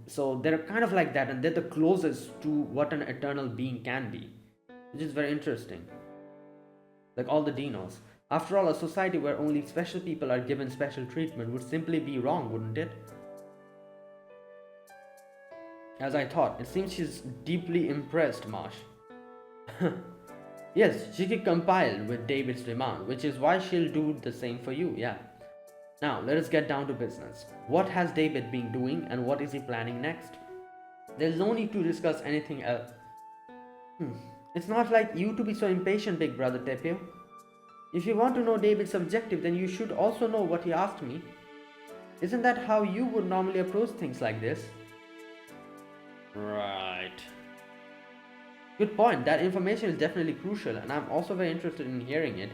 So they're kind of like that, and they're the closest to what an eternal being can be, which is very interesting. Like all the Dinos. After all, a society where only special people are given special treatment would simply be wrong, wouldn't it? As I thought, it seems she's deeply impressed, Marsh. Yes, she could compile with David's demand, which is why she'll do the same for you, yeah. Now, let us get down to business. What has David been doing, and what is he planning next? There's no need to discuss anything else. It's not like you to be so impatient, big brother Tepio. If you want to know David's objective, then you should also know what he asked me. Isn't that how you would normally approach things like this? Right. Good point. That information is definitely crucial, and I'm also very interested in hearing it.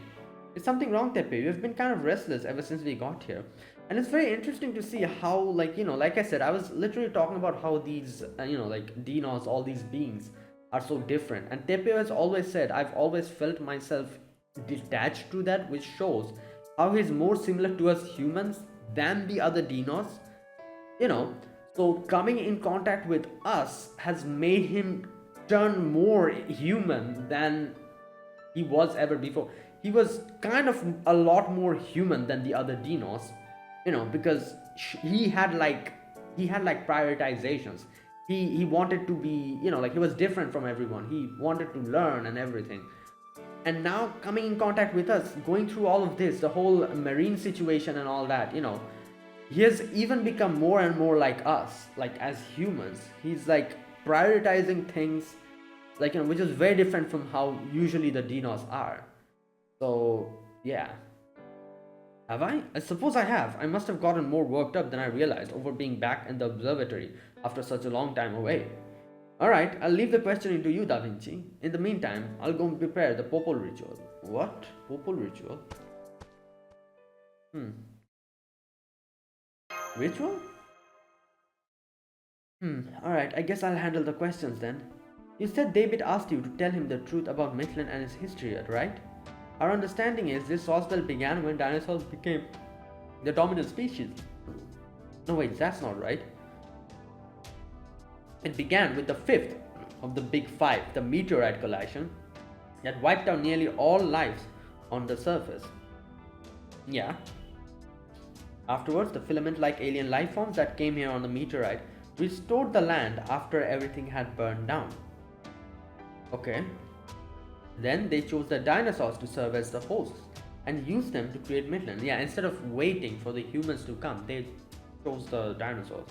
Is something wrong, Tepe? We've been kind of restless ever since we got here. And it's very interesting to see how, like, like I said, I was literally talking about how these, like, Dinos, all these beings are so different. And Tepe has always said, I've always felt myself detached to that, which shows how he's more similar to us humans than the other Dinos. So coming in contact with us has made him turn more human than he was ever before. He was kind of a lot more human than the other Dinos, because he had like prioritizations. He wanted to be, like, he was different from everyone. He wanted to learn and everything. and now coming in contact with us, going through all of this, the whole marine situation and all that, he has even become more and more like us, like as humans. He's like prioritizing things, like, which is very different from how usually the Dinos are. So yeah. Have I? I suppose I have. I must have gotten more worked up than I realized over being back in the observatory after such a long time away. Alright, I'll leave the questioning to you, Da Vinci. In the meantime, I'll go and prepare the Popol ritual. What? Popol ritual? Ritual? Alright, I guess I'll handle the questions then. You said David asked you to tell him the truth about Mictlan and his history, right? Our understanding is this Lostbelt began when dinosaurs became the dominant species. No wait, that's not right. It began with the fifth of the Big Five, the meteorite collision, that wiped out nearly all lives on the surface. Yeah. Afterwards, the filament-like alien life forms that came here on the meteorite restored the land after everything had burned down. Okay. Then they chose the dinosaurs to serve as the hosts and used them to create Mictlan. Yeah, instead of waiting for the humans to come, they chose the dinosaurs.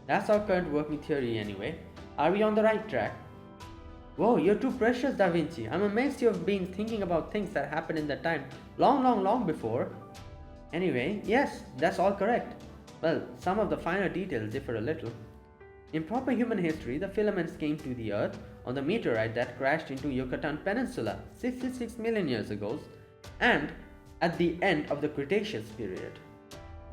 That's our current working theory anyway. Are we on the right track? Whoa, you're too precious, Da Vinci. I'm amazed you have been thinking about things that happened in that time long before. Anyway, yes, that's all correct. Well, some of the finer details differ a little. In proper human history, the filaments came to the Earth on the meteorite that crashed into Yucatan Peninsula 66 million years ago and at the end of the Cretaceous period.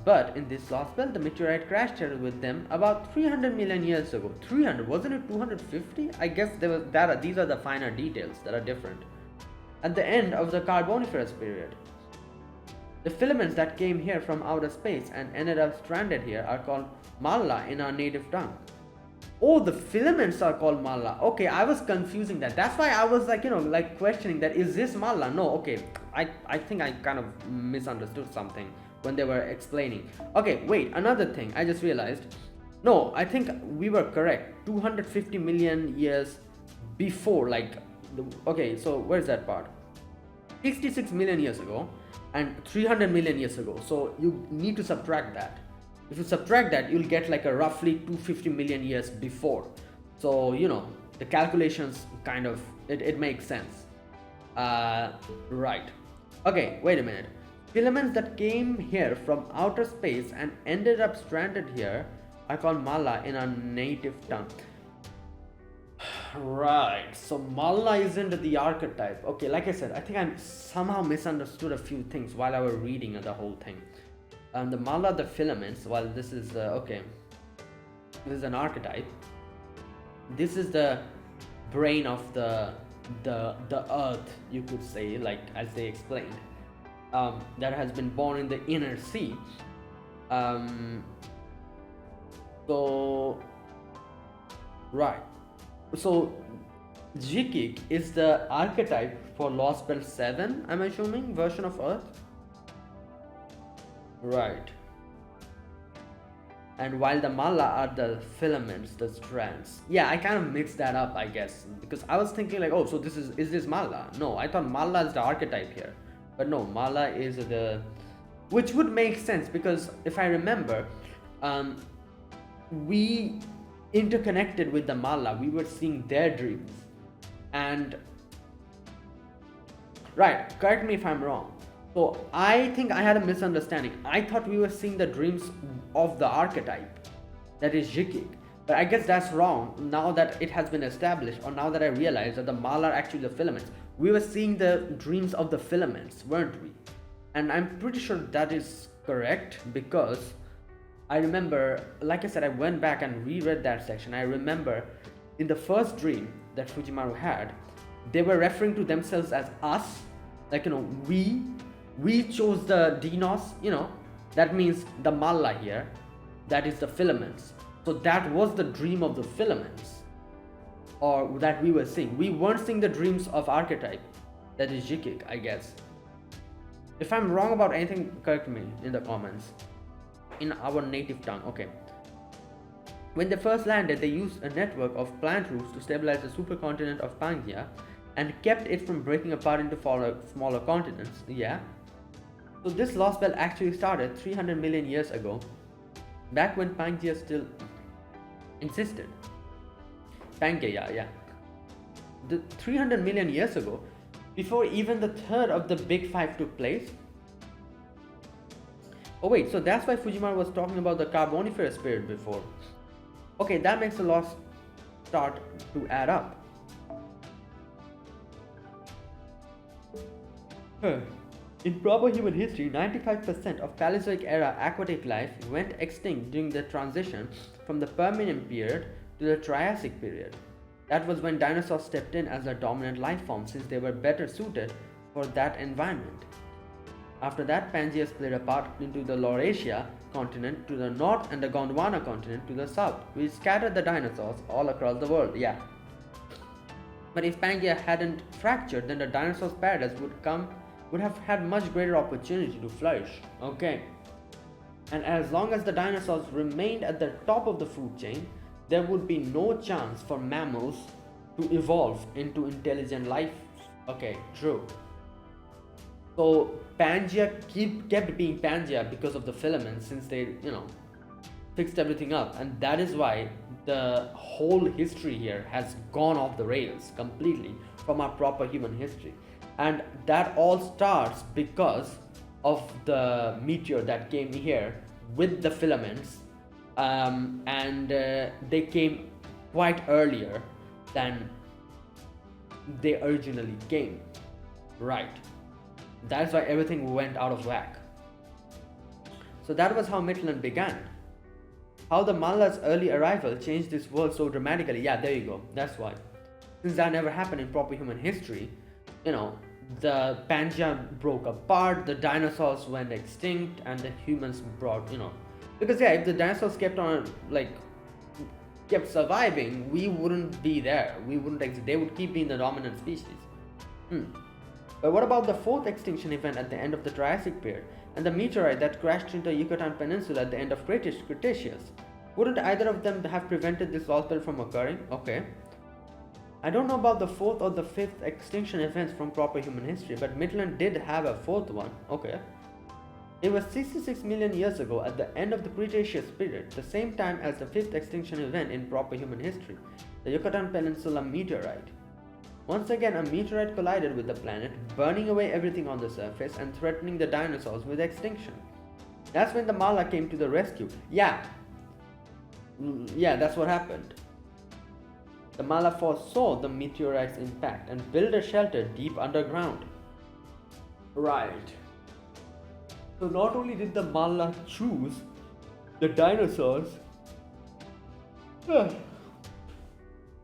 But in this Lostbelt, the meteorite crashed here with them about 300 million years ago. 300? Wasn't it 250? I guess these are the finer details that are different. At the end of the Carboniferous period. The filaments that came here from outer space and ended up stranded here are called Malla in our native tongue. Oh, the filaments are called Malla. Okay, I was confusing that. That's why I was like, questioning that. Is this Malla? No, okay. I think I kind of misunderstood something when they were explaining. Okay, wait, another thing I just realized. No, I think we were correct. 250 million years before, okay, so where's that part? 66 million years ago and 300 million years ago. So you need to subtract that. If you subtract that, you'll get like a roughly 250 million years before. So, the calculations kind of, it makes sense. Right. Okay, wait a minute. Filaments that came here from outer space and ended up stranded here are called Malla in our native tongue. Right, so Malla isn't the archetype. Okay, like I said, I think I somehow misunderstood a few things while I was reading the whole thing. The Malla, the filaments, while this is, okay, this is an archetype. This is the brain of the earth, you could say, like as they explained. That has been born in the inner sea. So, right. So, Xquic is the archetype for Lostbelt 7, I'm assuming, version of Earth. Right. And while the Malla are the filaments, the strands. Yeah, I kind of mixed that up, I guess. Because I was thinking like, oh, so is this Malla? No, I thought Malla is the archetype here. But no, Malla is the... Which would make sense because if I remember, we interconnected with the Malla. We were seeing their dreams. And... Right, correct me if I'm wrong. So I think I had a misunderstanding. I thought we were seeing the dreams of the archetype, that is Xquic. But I guess that's wrong now that it has been established, or now that I realize that the Malla are actually the filaments. We were seeing the dreams of the filaments, weren't we? And I'm pretty sure that is correct because I remember, like I said, I went back and reread that section. I remember in the first dream that Fujimaru had, they were referring to themselves as us, like, we chose the Dinos, that means the Malla here, that is the filaments. So that was the dream of the filaments, or that we were seeing. We weren't seeing the dreams of archetype, that is Xquic, I guess. If I'm wrong about anything, correct me in the comments. In our native tongue, okay. When they first landed, they used a network of plant roots to stabilize the supercontinent of Pangaea and kept it from breaking apart into smaller continents. Yeah. So this lost belt actually started 300 million years ago, back when Pangaea still existed. Pangaea, yeah. The 300 million years ago, before even the third of the big five took place. Oh wait, so that's why Fujiwara was talking about the Carboniferous period before. Okay, that makes a lot start to add up. In proper human history, 95% of Paleozoic era aquatic life went extinct during the transition from the Permian period to the Triassic period. That was when dinosaurs stepped in as the dominant life form, since they were better suited for that environment. After that, Pangaea split apart into the Laurasia continent to the north and the Gondwana continent to the south, which scattered the dinosaurs all across the world. Yeah. But if Pangaea hadn't fractured, then the dinosaurs' paradise would have had much greater opportunity to flourish. Okay. And as long as the dinosaurs remained at the top of the food chain, there would be no chance for mammals to evolve into intelligent life. Okay, true. So Pangaea kept being Pangaea because of the filaments, since they, fixed everything up, and that is why the whole history here has gone off the rails completely from our proper human history. And that all starts because of the meteor that came here with the filaments, and they came quite earlier than they originally came. Right. That's why everything went out of whack. So that was how Mictlan began. How the Mala's early arrival changed this world so dramatically. Yeah, there you go. That's why. Since that never happened in proper human history, the Pangaea broke apart, the dinosaurs went extinct, and the humans brought, because yeah, if the dinosaurs kept surviving, we wouldn't be there. We wouldn't exist. They would keep being the dominant species. But what about the fourth extinction event at the end of the Triassic period, and the meteorite that crashed into the Yucatan Peninsula at the end of Cretaceous? Wouldn't either of them have prevented this lost belt from occurring? Okay. I don't know about the fourth or the fifth extinction events from proper human history, but Mictlan did have a fourth one. Okay. It was 66 million years ago at the end of the Cretaceous period, the same time as the fifth extinction event in proper human history, the Yucatan Peninsula meteorite. Once again, a meteorite collided with the planet, burning away everything on the surface and threatening the dinosaurs with extinction. That's when the Mala came to the rescue. Yeah, that's what happened. The Mala foresaw the meteorite's impact and built a shelter deep underground. Right. So not only did the Mala choose the dinosaurs,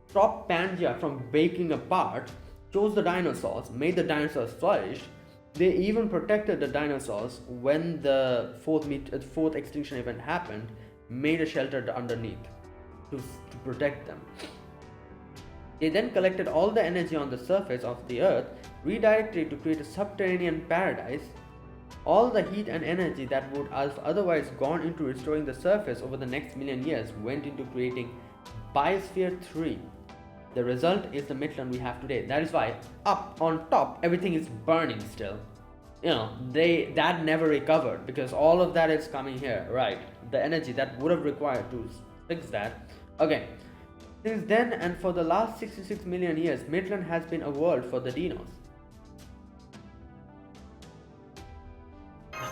stopped Pangaea from breaking apart, chose the dinosaurs, made the dinosaurs flourish. They even protected the dinosaurs when the fourth extinction event happened, made a shelter underneath to protect them. They then collected all the energy on the surface of the earth, redirected it to create a subterranean paradise. All the heat and energy that would have otherwise gone into restoring the surface over the next million years went into creating Biosphere 3. The result is the Mictlan we have today. That is why up on top everything is burning still. That never recovered because all of that is coming here, right? The energy that would have required to fix that. Okay. Since then and for the last 66 million years, Mictlan has been a world for the dinos.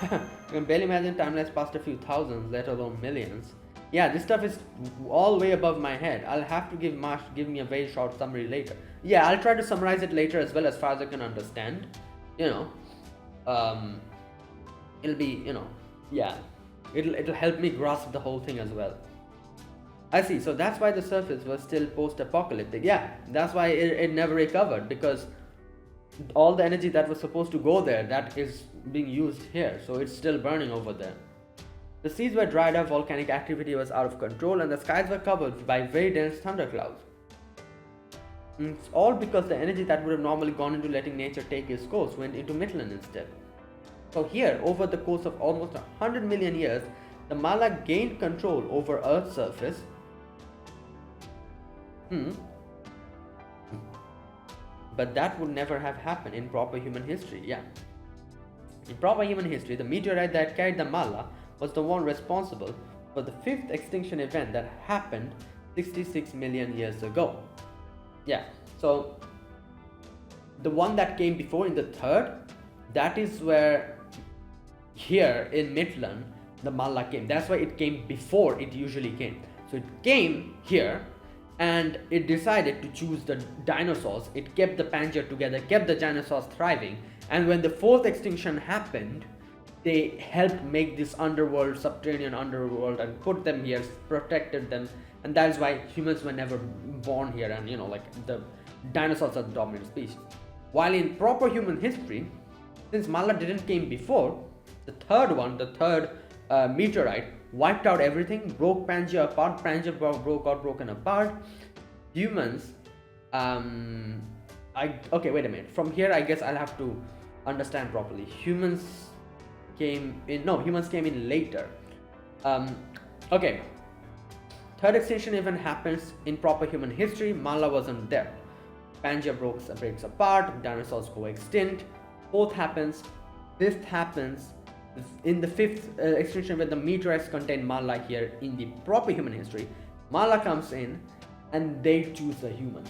You can barely imagine timelines past a few thousands, let alone millions. Yeah, this stuff is all way above my head. I'll have to give Marsh give me a very short summary later. Yeah, I'll try to summarize it later as well as far as I can understand. It'll be, it'll help me grasp the whole thing as well. I see, so that's why the surface was still post-apocalyptic. Yeah, that's why it never recovered, because all the energy that was supposed to go there, that is being used here, so it's still burning over there. The seas were dried up, volcanic activity was out of control, and the skies were covered by very dense thunderclouds. It's all because the energy that would have normally gone into letting nature take its course went into Mictlan instead. So here, over the course of almost 100 million years, the Mala gained control over Earth's surface. but that would never have happened in proper human history. Yeah. In proper human history, the meteorite that carried the Malla was the one responsible for the fifth extinction event that happened 66 million years ago. Yeah, so the one that came before in the third, that is where here in Mictlan the Malla came. That's why it came before it usually came. So it came here and it decided to choose the dinosaurs. It kept the Pangea together, kept the dinosaurs thriving, and when the fourth extinction happened, they helped make this underworld, subterranean underworld, and put them here, protected them, and that is why humans were never born here, and you know, like the dinosaurs are the dominant species. While in proper human history, since Malla didn't came before, the third meteorite wiped out everything, broke Pangea apart, Pangea got broken apart. Humans, okay, wait a minute. From here, I guess I'll have to understand properly. Humans came in later. Okay. Third extinction event happens in proper human history. Malla wasn't there. Pangea breaks apart. Dinosaurs go extinct. Fourth happens. Fifth happens. In the fifth extinction event, the meteorites contain Malla here in the proper human history. Malla comes in, and they choose the humans.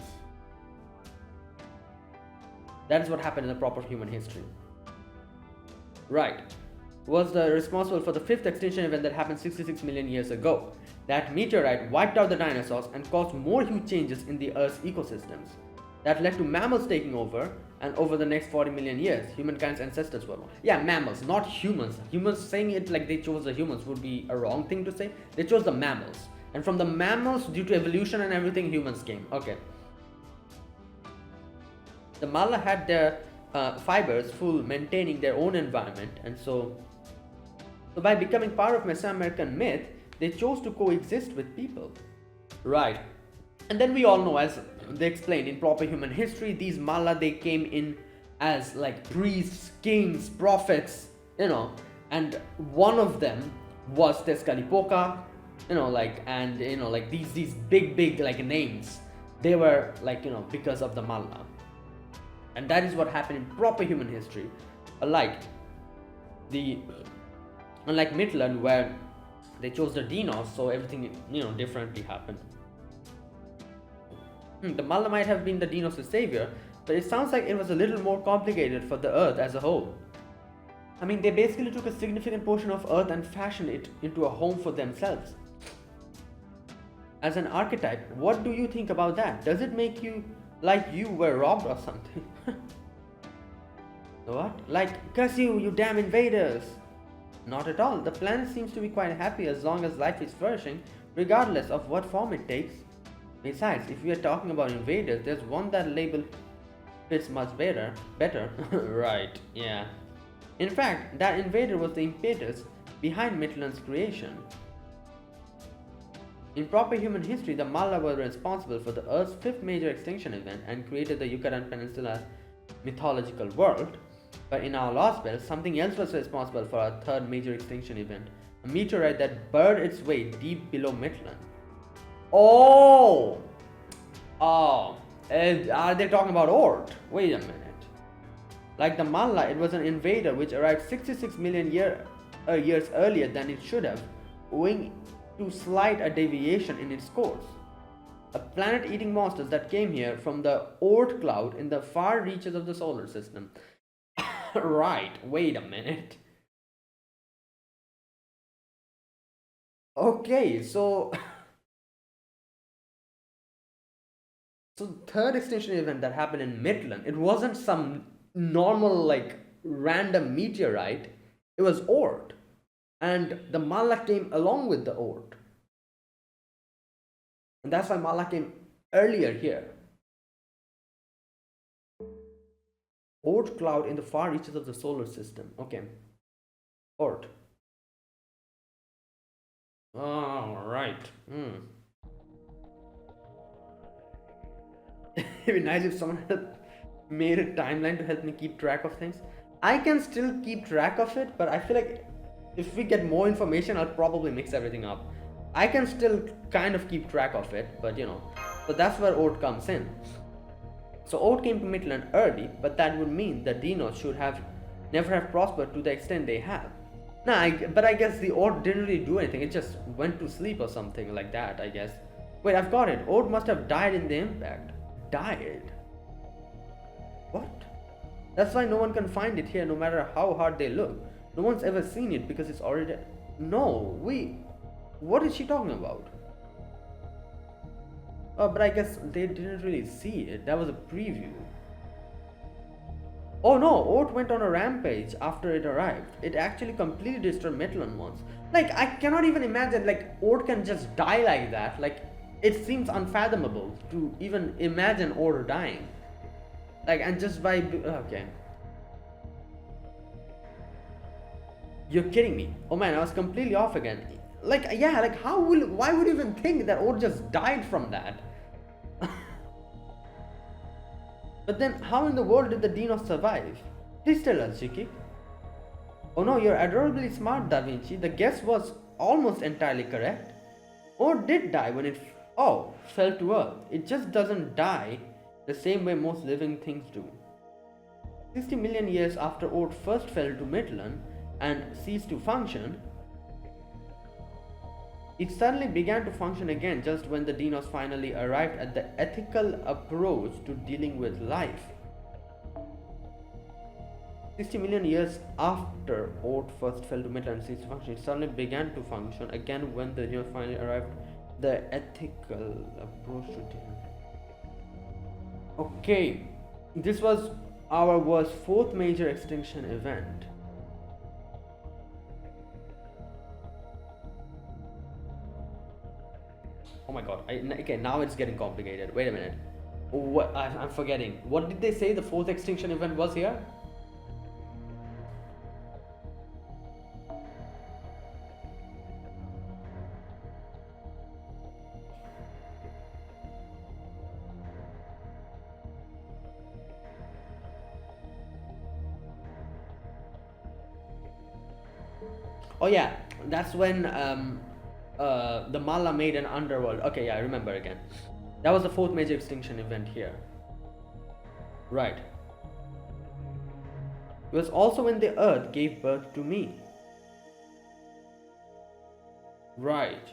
That's what happened in the proper human history. Right. Was responsible for the fifth extinction event that happened 66 million years ago. That meteorite wiped out the dinosaurs and caused more huge changes in the Earth's ecosystems. That led to mammals taking over, and over the next 40 million years, humankind's ancestors were born. Yeah, mammals, not humans. Humans saying it like they chose the humans would be a wrong thing to say. They chose the mammals. And from the mammals, due to evolution and everything, humans came. Okay. The Malla had their fibers full, maintaining their own environment, and so by becoming part of Mesoamerican myth, they chose to coexist with people. Right. And then we all know, as they explained in proper human history, these Malla, they came in as like priests, kings, prophets, you know, and one of them was Tezcatlipoca, you know, like, and you know, like these big like names, they were like, you know, because of the Malla. And that is what happened in proper human history, unlike Mictlan, where they chose the Dinos, so everything, you know, differently happened. The Malla might have been the Dinos' savior, but it sounds like it was a little more complicated for the Earth as a whole. I mean, they basically took a significant portion of Earth and fashioned it into a home for themselves. As an archetype, what do you think about that? Does it make you like you were robbed or something? What? Like, curse you, you damn invaders! Not at all. The planet seems to be quite happy as long as life is flourishing, regardless of what form it takes. Besides, if we are talking about invaders, there's one that label fits much better. Right, yeah. In fact, that invader was the impetus behind Mictlan's creation. In proper human history, the Malla were responsible for the Earth's fifth major extinction event and created the Yucatan Peninsula mythological world. But in our Lostbelt, something else was responsible for our third major extinction event, a meteorite that burned its way deep below Mictlan. Oh! Are they talking about Ort? Wait a minute. Like the Malla, it was an invader which arrived 66 million years earlier than it should have, owing to slight a deviation in its course. A planet-eating monsters that came here from the Oort cloud in the far reaches of the solar system. Right, wait a minute. Okay, so third extinction event that happened in Mictlan, it wasn't some normal like random meteorite, it was Oort. And the Malla came along with the Oort. And that's why Malla came earlier here. Oort cloud in the far reaches of the solar system. Okay. Oort. Alright. It'd be nice if someone had made a timeline to help me keep track of things. I can still keep track of it, but I feel like if we get more information, I'll probably mix everything up. I can still kind of keep track of it, but you know, so that's where Oort comes in. So Ord came to Midland early, but that would mean the Dinos should have never have prospered to the extent they have. But I guess the Ord didn't really do anything. It just went to sleep or something like that, I guess. Wait, I've got it. Ord must have died in the impact. Died? What? That's why no one can find it here no matter how hard they look. No one's ever seen it because it's already... No, what is she talking about? Oh, but I guess they didn't really see it. That was a preview. Oh no, Ord went on a rampage after it arrived. It actually completely destroyed Maitland once. Like, I cannot even imagine, like, Ord can just die like that. Like, it seems unfathomable to even imagine Ord dying. Like, and just by... Okay. You're kidding me. Oh man, I was completely off again. Like, yeah, like, why would you even think that Ord just died from that? But then, how in the world did the Dinos survive? Please tell us, Xquic. Oh no, you're adorably smart, Da Vinci. The guess was almost entirely correct. Ord did die when it fell to Earth. It just doesn't die the same way most living things do. 60 million years after Ord first fell to Midland and ceased to function, it suddenly began to function again just when the Dinos finally arrived at the ethical approach to dealing with life. 60 million years after Ord first fell to Midland and ceased to function, it suddenly began to function again when the Dinos finally arrived at the ethical approach to dealing. Okay, this was our world's fourth major extinction event. Oh my god, okay, now it's getting complicated. Wait a minute. What? I'm forgetting. What did they say the fourth extinction event was here? Oh yeah, that's when the Mala made an underworld. Okay, yeah, I remember again. That was the fourth major extinction event here. Right. It was also when the Earth gave birth to me. Right.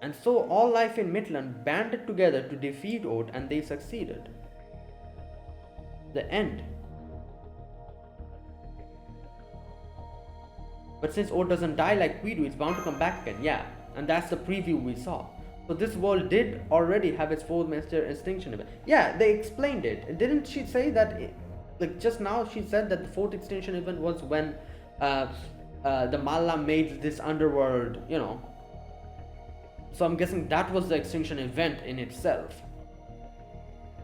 And so all life in Midland banded together to defeat Ord, and they succeeded. The end. But since Ord doesn't die like we do, it's bound to come back again. Yeah, and that's the preview we saw. So this world did already have its fourth major extinction event. Yeah, they explained it. Didn't she say that? Like just now, she said that the fourth extinction event was when the Mala made this underworld. You know. So I'm guessing that was the extinction event in itself.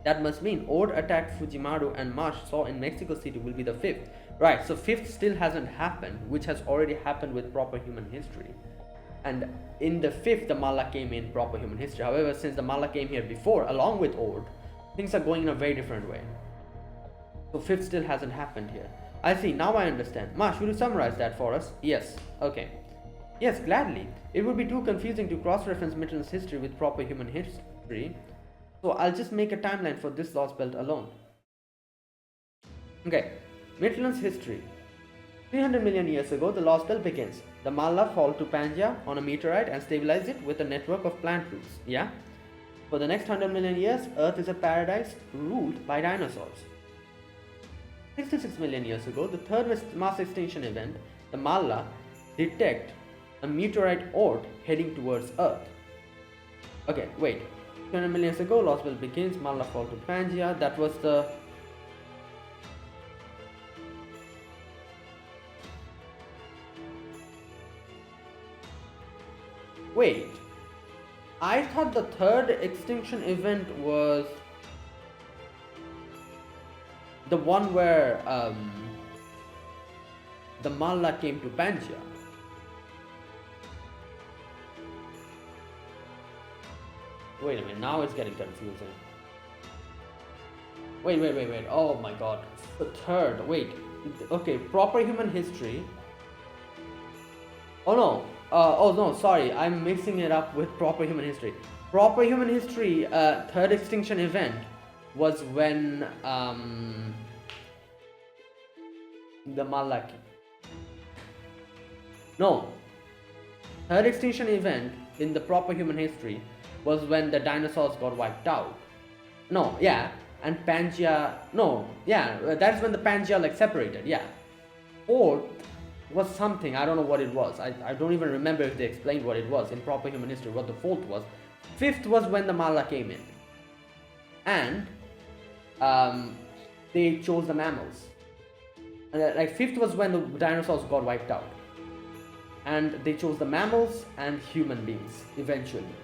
That must mean Ord attacked Fujimaru and Marsh saw in Mexico City will be the fifth. Right, so fifth still hasn't happened, which has already happened with proper human history. And in the fifth, the Mala came in proper human history. However, since the Mala came here before, along with Ord, things are going in a very different way. So fifth still hasn't happened here. I see, now I understand. Marsh, will you summarize that for us? Yes, okay. Yes, gladly. It would be too confusing to cross-reference Midland's history with proper human history. So I'll just make a timeline for this Lostbelt alone. Okay. Midland's history. 300 million years ago, the Lostbelt begins. The Mala fall to Pangaea on a meteorite and stabilize it with a network of plant roots. Yeah? For the next 100 million years, Earth is a paradise ruled by dinosaurs. 66 million years ago, the third mass extinction event, the Mala detect a meteorite Ord heading towards Earth. Okay, wait. 200 million years ago, Lostbelt begins. Mala fall to Pangaea. That was the... Wait, I thought the third extinction event was the one where the Mala came to Pangaea. Wait a minute, now it's getting confusing. Wait. Oh my god. The third, wait. Okay, proper human history. Oh no. Oh no, sorry, I'm mixing it up with proper human history. Proper human history, third extinction event was when the Mala came. No, third extinction event in the proper human history was when the dinosaurs got wiped out. No, yeah, and Pangea. No, yeah, that's when the Pangea like separated. Yeah, fourth was something, I don't know what it was. I don't even remember if they explained what it was in proper human history, what the fourth was. Fifth was when the Mala came in, and they chose the mammals. Like fifth was when the dinosaurs got wiped out, and they chose the mammals and human beings eventually,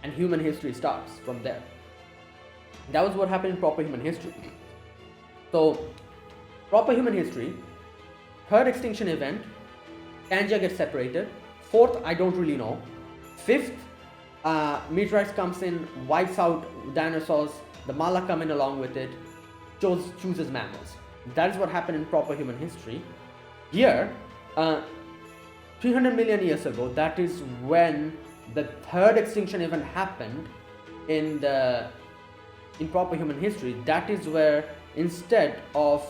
and human history starts from there. That was what happened in proper human history. So proper human history, third extinction event, Pangea gets separated. Fourth, I don't really know. Fifth, meteorites comes in, wipes out dinosaurs. The Mala come in along with it, chooses mammals. That is what happened in proper human history. Here, 300 million years ago, that is when the third extinction event happened in proper human history. That is where, instead of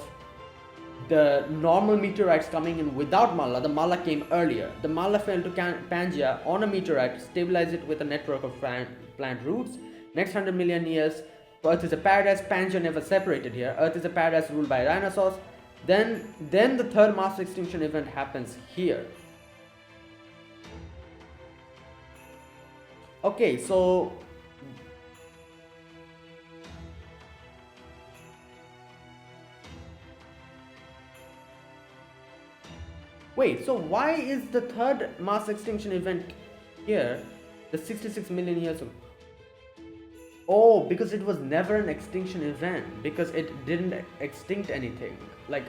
the normal meteorites coming in without Mala, the Mala came earlier. The Mala fell to Pangea on a meteorite, stabilized it with a network of plant roots. Next 100 million years, Earth is a paradise. Pangea never separated here. Earth is a paradise ruled by dinosaurs. Then the third mass extinction event happens here. Okay, so wait, so why is the third mass extinction event here, the 66 million years ago? Oh, because it was never an extinction event, because it didn't extinct anything. Like,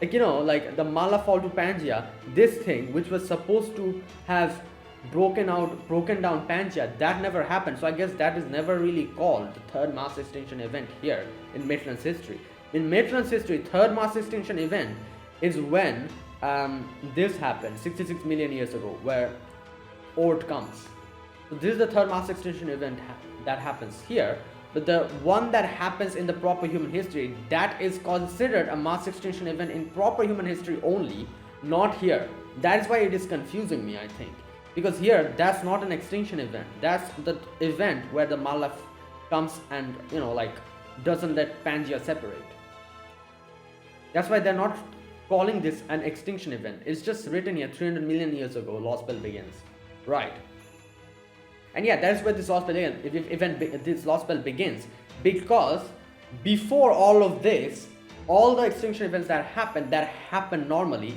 like the Mala fall to Pangea, this thing which was supposed to have broken down Pangea, that never happened. So I guess that is never really called the third mass extinction event here in Maitlan's history. In Maitlan's history, third mass extinction event is when this happened 66 million years ago, where Ort comes. So this is the third mass extinction event that happens here. But the one that happens in the proper human history, that is considered a mass extinction event in proper human history only, not here. That is why it is confusing me, I think. Because here, that's not an extinction event. That's the event where the Mala comes and, doesn't let Pangea separate. That's why they're not calling this an extinction event. It's just written here 300 million years ago, Lostbelt begins. Right. And yeah, that's where this Lostbelt begins. Because before all of this, all the extinction events that happen normally,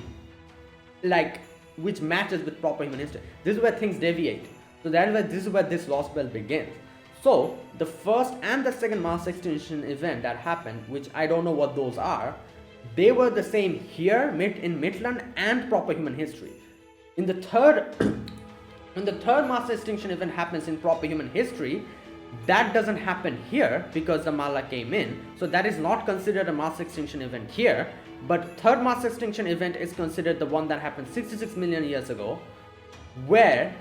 which matches with proper human history. This is where things deviate. So this is where this Lostbelt begins. So the first and the second mass extinction event that happened, which I don't know what those are, they were the same here in Maitlan and proper human history. In the third when the third mass extinction event happens in proper human history, that doesn't happen here because the Mala came in. So that is not considered a mass extinction event here. But third mass extinction event is considered the one that happened 66 million years ago, where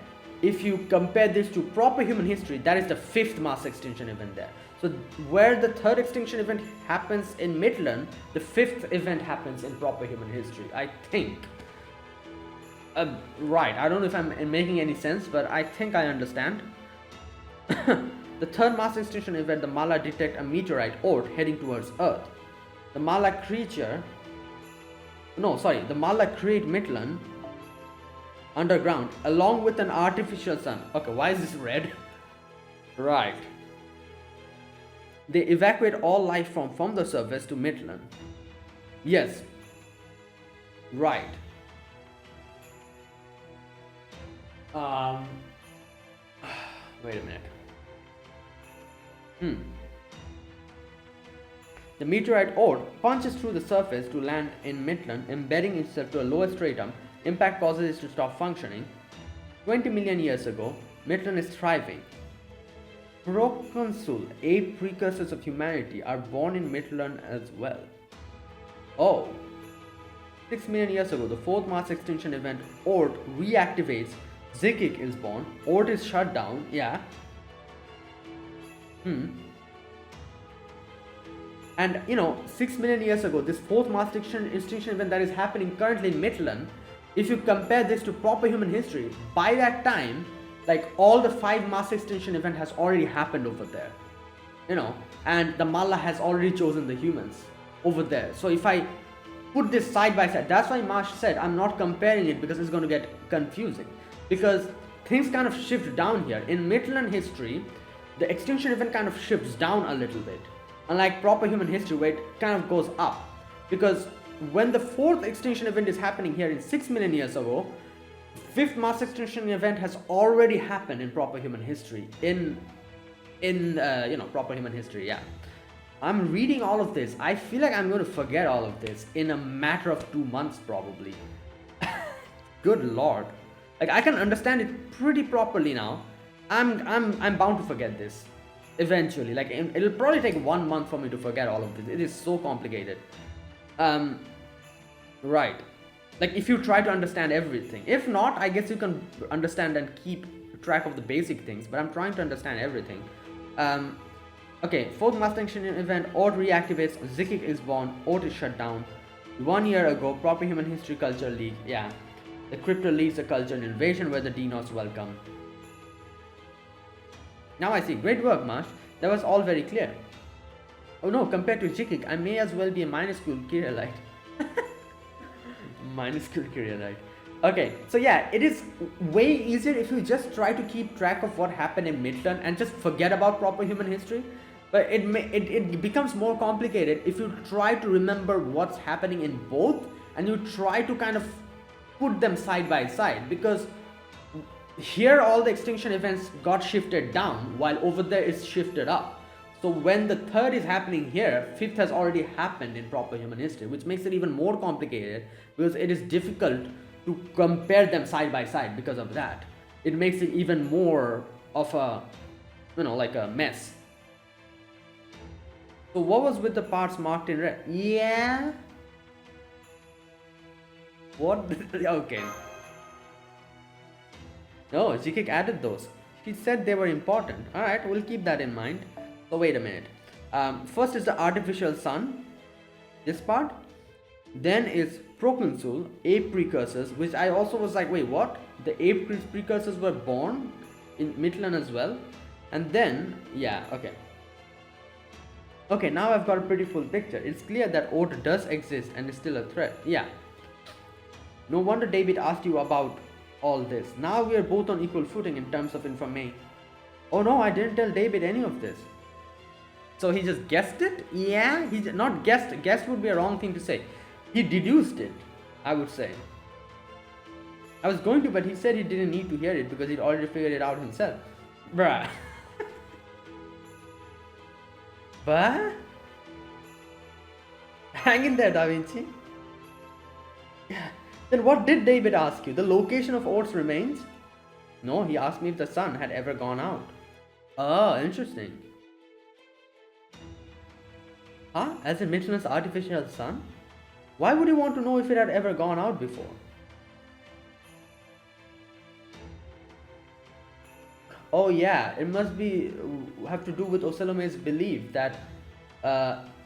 if you compare this to proper human history, that is the fifth mass extinction event there. So where the third extinction event happens in Maitlan, the fifth event happens in proper human history, I think. Right, I don't know if I'm making any sense, but I think I understand. The third mass extinction event, the Mala detect a meteorite Ort heading towards Earth. The Mala create Maitlan underground along with an artificial sun. Okay, why is this red? Right. They evacuate all life from the surface to Maitlan. Yes. Right. Wait a minute. The meteorite Ort punches through the surface to land in Maitlan, embedding itself to a lower stratum. Impact causes it to stop functioning. 20 million years ago, Maitlan is thriving. Proconsul, ape precursors of humanity, are born in Maitlan as well. Oh. 6 million years ago, the fourth mass extinction event, Ort reactivates. Xquic is born. Ort is shut down. Yeah. And 6 million years ago, this fourth mass extinction event that is happening currently in Mictlan, if you compare this to proper human history, by that time, like all the 5 mass extinction event has already happened over there, and the Malla has already chosen the humans over there. So if I put this side by side, that's why Marsh said I'm not comparing it because it's going to get confusing, because things kind of shift down here. In Mictlan history, the extinction event kind of shifts down a little bit, unlike proper human history where it kind of goes up, because when the 4th extinction event is happening here in 6 million years ago, 5th mass extinction event has already happened in proper human history, in proper human history. Yeah, I'm reading all of this. I feel like I'm going to forget all of this in a matter of 2 months probably. Good lord, like I can understand it pretty properly now. I'm bound to forget this eventually. Like it'll probably take 1 month for me to forget all of this. It is so complicated. Right, like if you try to understand everything. If not, I guess you can understand and keep track of the basic things, but I'm trying to understand everything. Okay, 4th mass extinction event, Ord reactivates, Xquic is born, Ord is shut down. 1 year ago, proper human history culture league. Yeah, the crypto leads a cultural invasion where the Dinos welcome. Now I see. Great work, Marsh. That was all very clear. Oh no, compared to Xquic, I may as well be a minuscule Kyrielite. Minuscule Kyrielite. Okay, so yeah, it is way easier if you just try to keep track of what happened in Mictlan and just forget about proper human history. But it becomes more complicated if you try to remember what's happening in both and you try to kind of put them side by side, because here all the extinction events got shifted down while over there it's shifted up. So when the 3rd is happening here, 5th has already happened in proper human history, which makes it even more complicated because it is difficult to compare them side by side. Because of that, it makes it even more of a like a mess. So what was with the parts marked in red? Yeah, what? Okay, no, Xquic added those. She said they were important. Alright, we'll keep that in mind. So wait a minute. First is the artificial sun, this part. Then is proconsul, ape precursors, which I also was like, wait, what? The ape precursors were born in Mictlan as well. And then, yeah, okay. Okay, now I've got a pretty full picture. It's clear that Ord does exist and is still a threat. Yeah. No wonder David asked you about all this. Now we are both on equal footing in terms of information. Oh no, I didn't tell David any of this. So he just guessed it? Yeah, he not guessed. Guessed would be a wrong thing to say. He deduced it, I would say. I was going to, but he said he didn't need to hear it because he'd already figured it out himself. Bruh. What? Hang in there, Da Vinci. Then what did David ask you? The location of Ord's remains? No, he asked me if the sun had ever gone out. Oh, interesting. Huh? As in Mictlan's artificial sun? Why would you want to know if it had ever gone out before? Oh yeah, it must be have to do with Osalome's belief that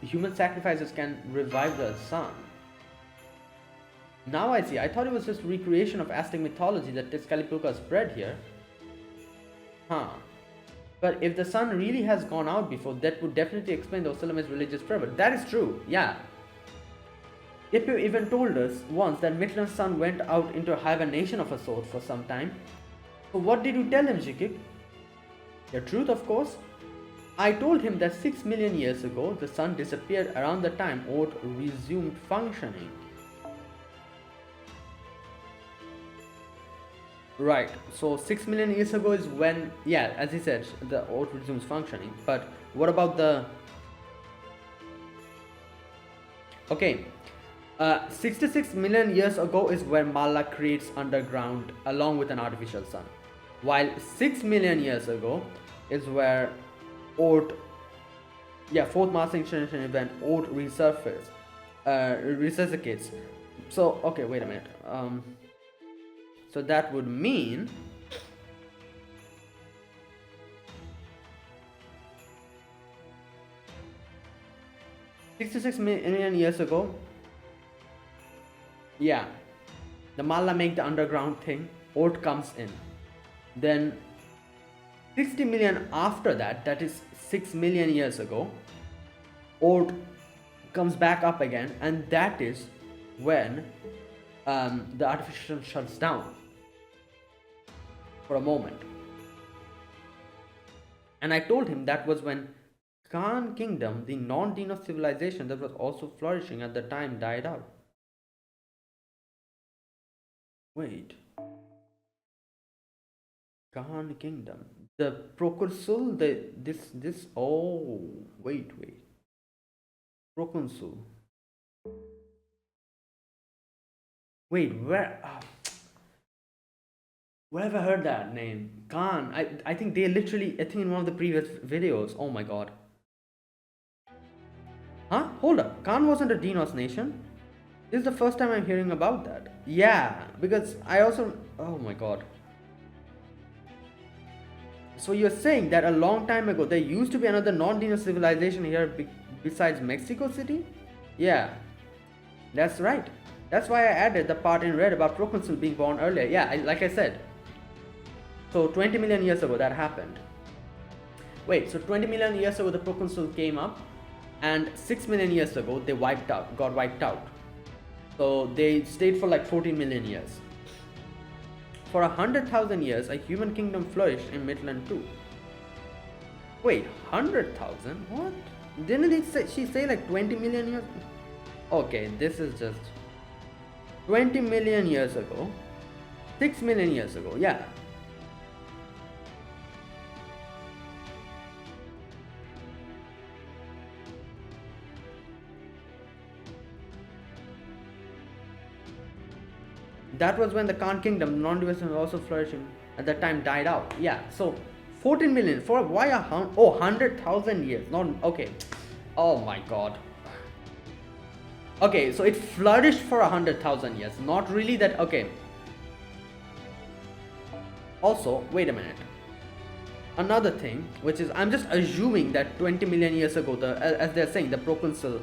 human sacrifices can revive the sun. Now I see. I thought it was just recreation of Aztec mythology that Tezcatlipoca spread here. Huh. But if the sun really has gone out before, that would definitely explain the Osalome's religious fervor. That is true, yeah. Tepu even told us once that Mictlan's sun went out into a hibernation of a sort for some time. So what did you tell him, Xquic? The truth, of course. I told him that 6 million years ago, the sun disappeared around the time Ord resumed functioning. Right, so 6 million years ago is when, yeah, as he said, the Ord resumes functioning. But what about the... Okay, 66 million years ago is where Malla creates underground along with an artificial sun. While 6 million years ago is where Ord, yeah, 4th mass extinction event, Ord resuscitates. So, okay, wait a minute. So that would mean 66 million years ago, yeah, the Malla make the underground thing, Ort comes in. Then 60 million after that, that is 6 million years ago, Ort comes back up again, and that is when the artificial shuts down for a moment. And I told him that was when Khan Kingdom, the non-Dinos civilization that was also flourishing at the time, died out. Wait. Khan Kingdom. The Proconsul, oh, wait. Proconsul. Wait, where have I heard that name? Khan. I think they literally, I think in one of the previous videos. Oh my god. Huh? Hold up. Khan wasn't a Dinos nation? This is the first time I'm hearing about that. Yeah, because I also, oh my god. So you're saying that a long time ago there used to be another non-Dinos civilization here besides Mexico City? Yeah, that's right. That's why I added the part in red about Proconsul being born earlier. Yeah, like I said. So 20 million years ago that happened. Wait, so 20 million years ago the Proconsul came up, and 6 million years ago they got wiped out. So they stayed for like 14 million years. For 100,000 years, a human kingdom flourished in Mictlan too. Wait, 100,000? What? Didn't she say like 20 million years? Okay, this is just 20 million years ago. 6 million years ago, yeah. That was when the Khan Kingdom, non-division was also flourishing at that time, died out. Yeah, so 14 million for why 100,000 years? Not okay. Oh my god. Okay, so it flourished for 100,000 years. Not really that. Okay. Also, wait a minute. Another thing, which is I'm just assuming that 20 million years ago, as they're saying, the Proconsul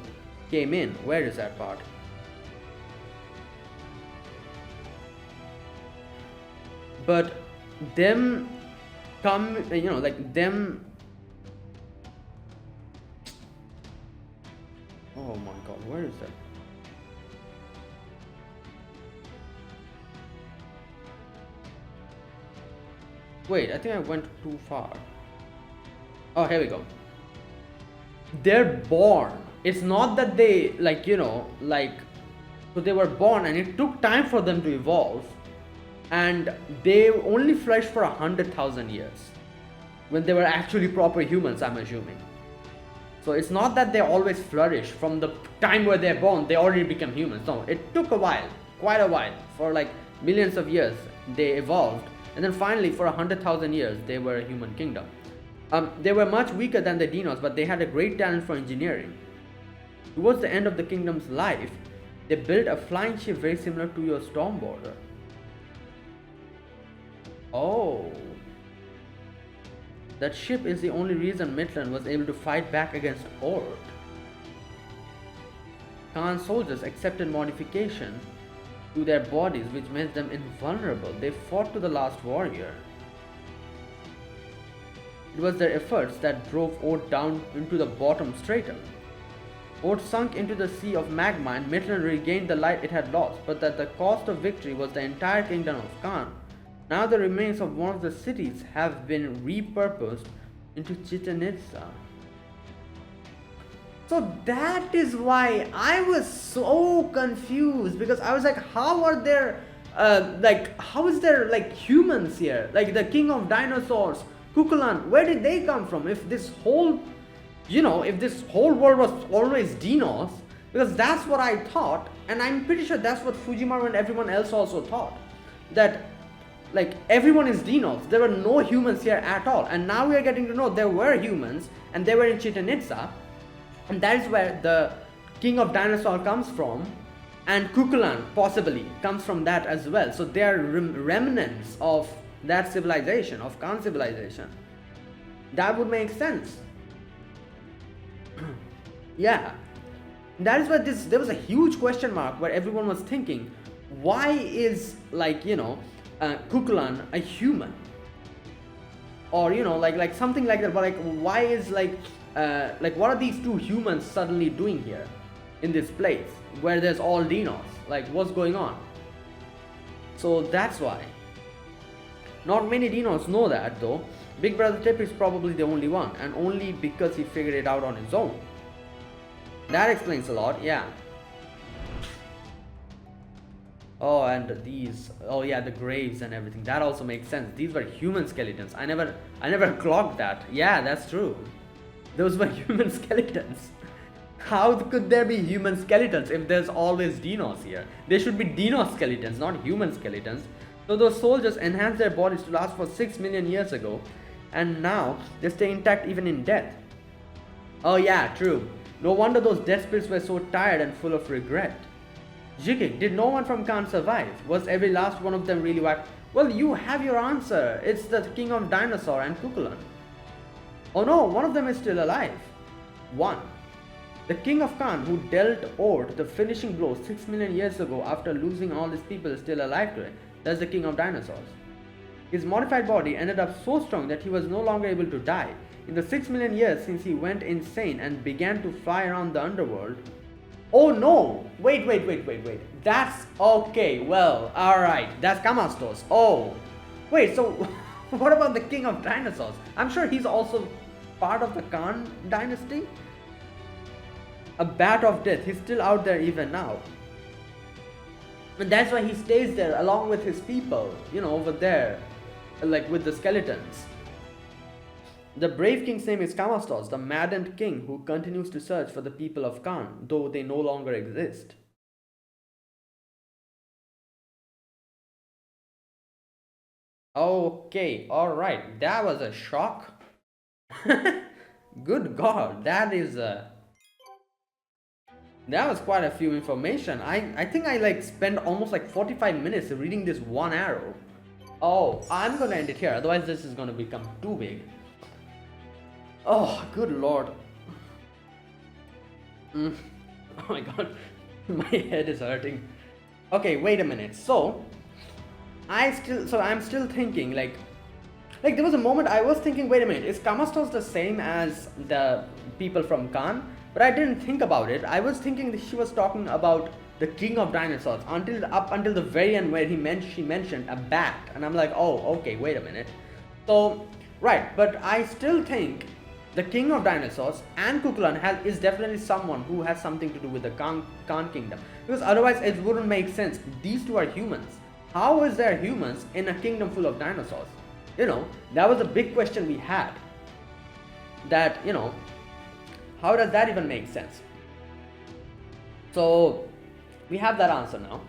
came in. Where is that part? But them come, like them. Oh my god, where is that? Wait, I think I went too far. Oh, here we go. They're born. It's not that they, so they were born and it took time for them to evolve. And they only flourished for 100,000 years when they were actually proper humans, I'm assuming. So it's not that they always flourish from the time where they're born, they already become humans. No, it took a while, quite a while, for like millions of years they evolved, and then finally for 100,000 years they were a human kingdom. They were much weaker than the Dinos, but they had a great talent for engineering. Towards the end of the kingdom's life, they built a flying ship very similar to your Stormborder. Oh, that ship is the only reason Mictlan was able to fight back against Ord. Khan's soldiers accepted modification to their bodies which made them invulnerable. They fought to the last warrior. It was their efforts that drove Ord down into the bottom stratum. Ord sunk into the sea of magma and Mictlan regained the light it had lost, but at the cost of victory was the entire kingdom of Khan. Now the remains of one of the cities have been repurposed into Chichen Itza. So that is why I was so confused, because I was like, how are there, how is there like humans here? Like the king of dinosaurs, Gugalanna, where did they come from? If this whole, if this whole world was always Dinos, because that's what I thought, and I'm pretty sure that's what Fujimaru and everyone else also thought, that like everyone is Dinos, there were no humans here at all, and now we are getting to know there were humans and they were in Chichen Itza, and that is where the king of dinosaur comes from, and Gugalanna possibly comes from that as well. So they are remnants of that civilization, of Khan civilization. That would make sense. Yeah, That is why there was a huge question mark where everyone was thinking, why is Gugalanna a human? Or like something like that. But like, why is like what are these two humans suddenly doing here in this place where there's all dinos? Like, what's going on? So that's why. Not many dinos know that though. Big Brother Tip is probably the only one, and only because he figured it out on his own. That explains a lot, yeah. Oh, and these, oh yeah, the graves and everything, that also makes sense. These were human skeletons. I never clocked that. Yeah, that's true. Those were human skeletons. How could there be human skeletons if there's always dinos here? There should be dino skeletons, not human skeletons. So those soldiers enhanced their bodies to last for 6 million years ago, and now they stay intact even in death. Oh yeah, true. No wonder those dead spirits were so tired and full of regret. Xquic, did no one from Khan survive? Was every last one of them really wiped? Well, you have your answer. It's the king of dinosaur and Gugalanna. Oh no, one of them is still alive. One. The king of Khan, who dealt Ord the finishing blow 6 million years ago after losing all his people, is still alive today. That's the king of dinosaurs. His modified body ended up so strong that he was no longer able to die. In the 6 million years since he went insane and began to fly around the underworld. Oh no! Wait. That's okay, well, alright. That's Kamastos. Oh. Wait, so what about the king of dinosaurs? I'm sure he's also part of the Khan dynasty? A bat of death. He's still out there even now. And that's why he stays there along with his people, over there, like with the skeletons. The brave king's name is Kamastos, the maddened king who continues to search for the people of Khan, though they no longer exist. Okay, alright, that was a shock. Good God, that was quite a few information. I think I spent almost 45 minutes reading this one arrow. Oh, I'm gonna end it here, otherwise this is gonna become too big. Oh, good lord. Oh my god, my head is hurting. Okay, wait a minute. So I'm still thinking like there was a moment I was thinking, wait a minute, is Kamastos the same as the people from Khan? But I didn't think about it. I was thinking that she was talking about the king of dinosaurs up until the very end where she mentioned a bat, and I'm like, oh, okay, wait a minute. So right, but I still think the king of dinosaurs and Gugalanna is definitely someone who has something to do with the Khan kingdom, because otherwise it wouldn't make sense. These two are humans. How is there humans in a kingdom full of dinosaurs? That was a big question we had. That, how does that even make sense? So we have that answer now.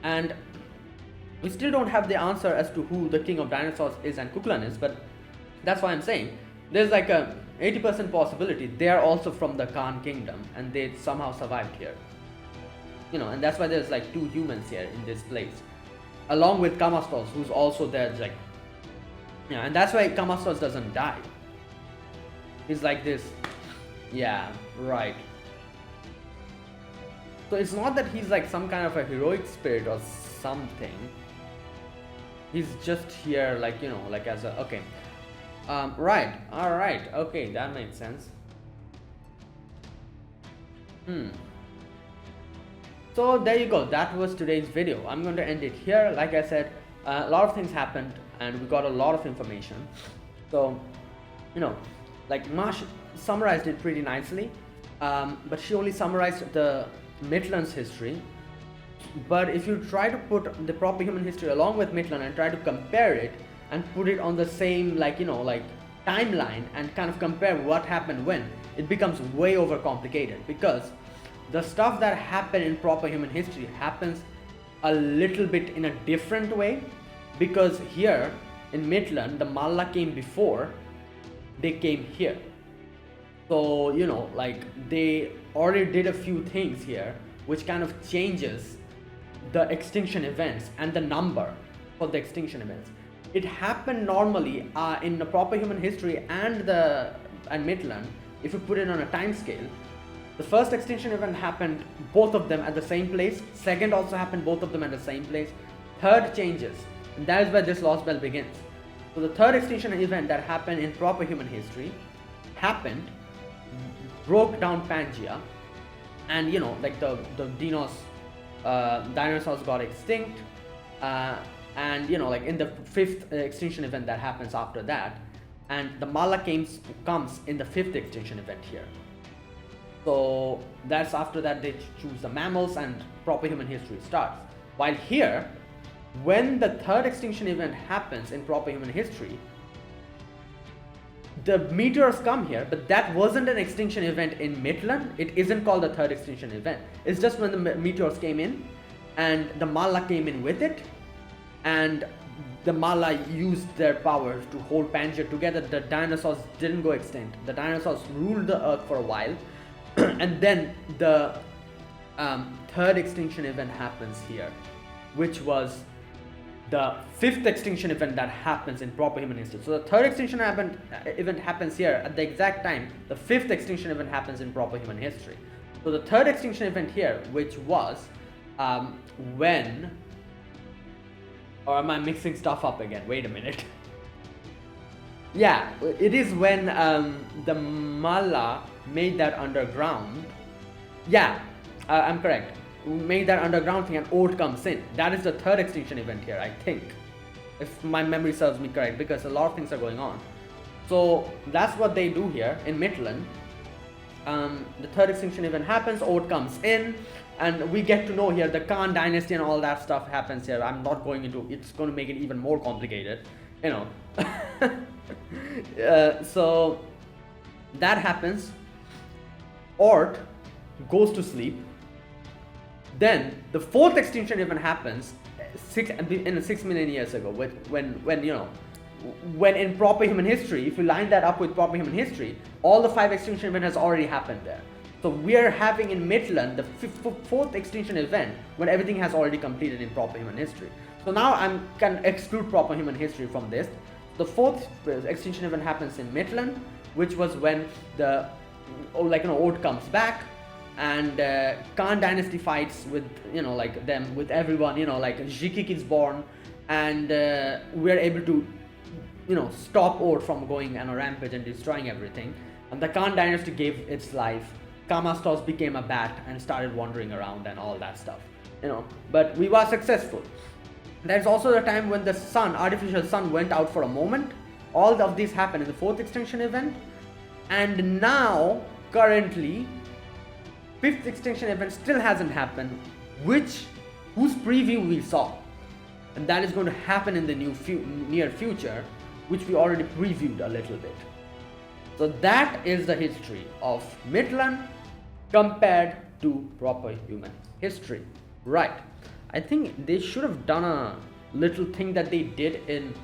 And we still don't have the answer as to who the king of dinosaurs is and Gugalanna is, but that's why I'm saying there's like a 80% possibility they are also from the Khan kingdom and they somehow survived here. And that's why there's two humans here in this place, along with Kamastos, who's also there, and that's why Kamastos doesn't die. He's like this. Yeah, right. So it's not that he's some kind of a heroic spirit or something. He's just here as a, okay. Right, alright, okay, that makes sense. So there you go, that was today's video. I'm going to end it here. Like I said, a lot of things happened and we got a lot of information. So, Marsh summarized it pretty nicely, but she only summarized the Mictlan's history. But if you try to put the proper human history along with Mictlan and try to compare it and put it on the same timeline and kind of compare what happened when, it becomes way overcomplicated, because the stuff that happened in proper human history happens a little bit in a different way, because here in Mictlan the Malla came before they came here. So they already did a few things here which kind of changes the extinction events and the number for the extinction events. It happened normally in the proper human history and Mictlan, if you put it on a time scale, The first extinction event happened, both of them at the same place. Second also happened, both of them at the same place. Third changes, and that is where this Lostbelt begins. So the third extinction event that happened in proper human history happened, broke down Pangea, and you know, like the dinosaurs got extinct, and you know, like in the fifth extinction event that happens after that, and the Mala comes in the fifth extinction event here. So that's after that they choose the mammals and proper human history starts. While here, when the third extinction event happens in proper human history, the meteors come here, but that wasn't an extinction event in Mictlan. It isn't called the third extinction event. It's just when the meteors came in and the Mala came in with it, and the Mala used their powers to hold Pangea together. The dinosaurs didn't go extinct. The dinosaurs ruled the earth for a while. And then the third extinction event happens here, which was the fifth extinction event that happens in proper human history. So the third extinction event happens here at the exact time the fifth extinction event happens in proper human history. So the third extinction event here, which was when, or am I mixing stuff up again? Wait a minute. Yeah, it is when the Mala made that underground. Yeah, I'm correct. Made that underground thing and Ort comes in. That is the third extinction event here, I think, if my memory serves me correct, because a lot of things are going on. So that's what they do here in Mictlan. The third extinction event happens, Ort comes in, and we get to know here the Khan dynasty and all that stuff happens here. I'm not going into it's going to make it even more complicated, you know. So that happens. Ort goes to sleep. Then the fourth extinction event happens 6 million years ago, when you know, when in proper human history, if you line that up with proper human history, all the 5 extinction event has already happened there. So we are having in Mictlan the fourth extinction event when everything has already completed in proper human history. So now I can exclude proper human history from this. The fourth extinction event happens in Mictlan, which was when the Ort comes back, and Khan dynasty fights with, you know, like them, with everyone, you know, like Xquic is born, and we're able to, you know, stop Ort from going on a rampage and destroying everything. And the Khan dynasty gave its life. Kamastos became a bat and started wandering around and all that stuff, you know, but we were successful. There's also the time when the sun, artificial sun, went out for a moment. All of these happened in the fourth extinction event, and now currently fifth extinction event still hasn't happened, whose preview we saw, and that is going to happen in the near future, which we already previewed a little bit. So that is the history of Mictlan compared to proper human history. Right, I think they should have done a little thing that they did in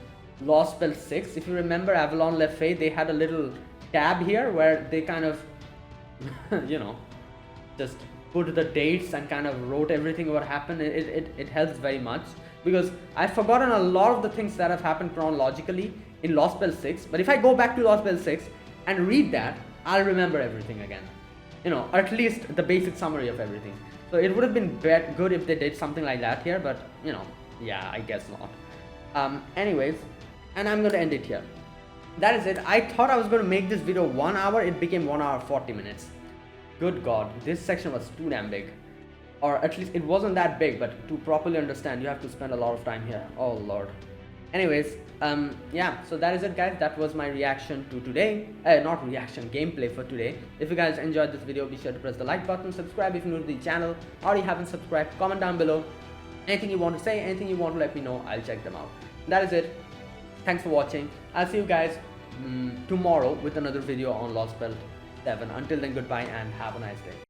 Lostbelt 6. If you remember Avalon Le Fay, they had a little tab here where they kind of you know, just put the dates and kind of wrote everything what happened. It helps very much, because I've forgotten a lot of the things that have happened chronologically in Lostbelt 6, but if I go back to Lostbelt 6 and read that, I'll remember everything again, you know, or at least the basic summary of everything. So it would have been good if they did something like that here, but you know, yeah, I guess not. Anyways, and I'm going to end it here. That is it. I thought I was going to make this video 1 hour, it became 1 hour 40 minutes. Good God, this section was too damn big. Or at least it wasn't that big, but to properly understand, you have to spend a lot of time here. Oh Lord. Anyways, yeah, so that is it guys. That was my reaction to today. Not reaction, gameplay for today. If you guys enjoyed this video, be sure to press the like button, subscribe if you're new to the channel, or you haven't subscribed, comment down below. Anything you want to say, anything you want to let me know, I'll check them out. That is it. Thanks for watching. I'll see you guys tomorrow with another video on Lostbelt 7. Until then, goodbye and have a nice day.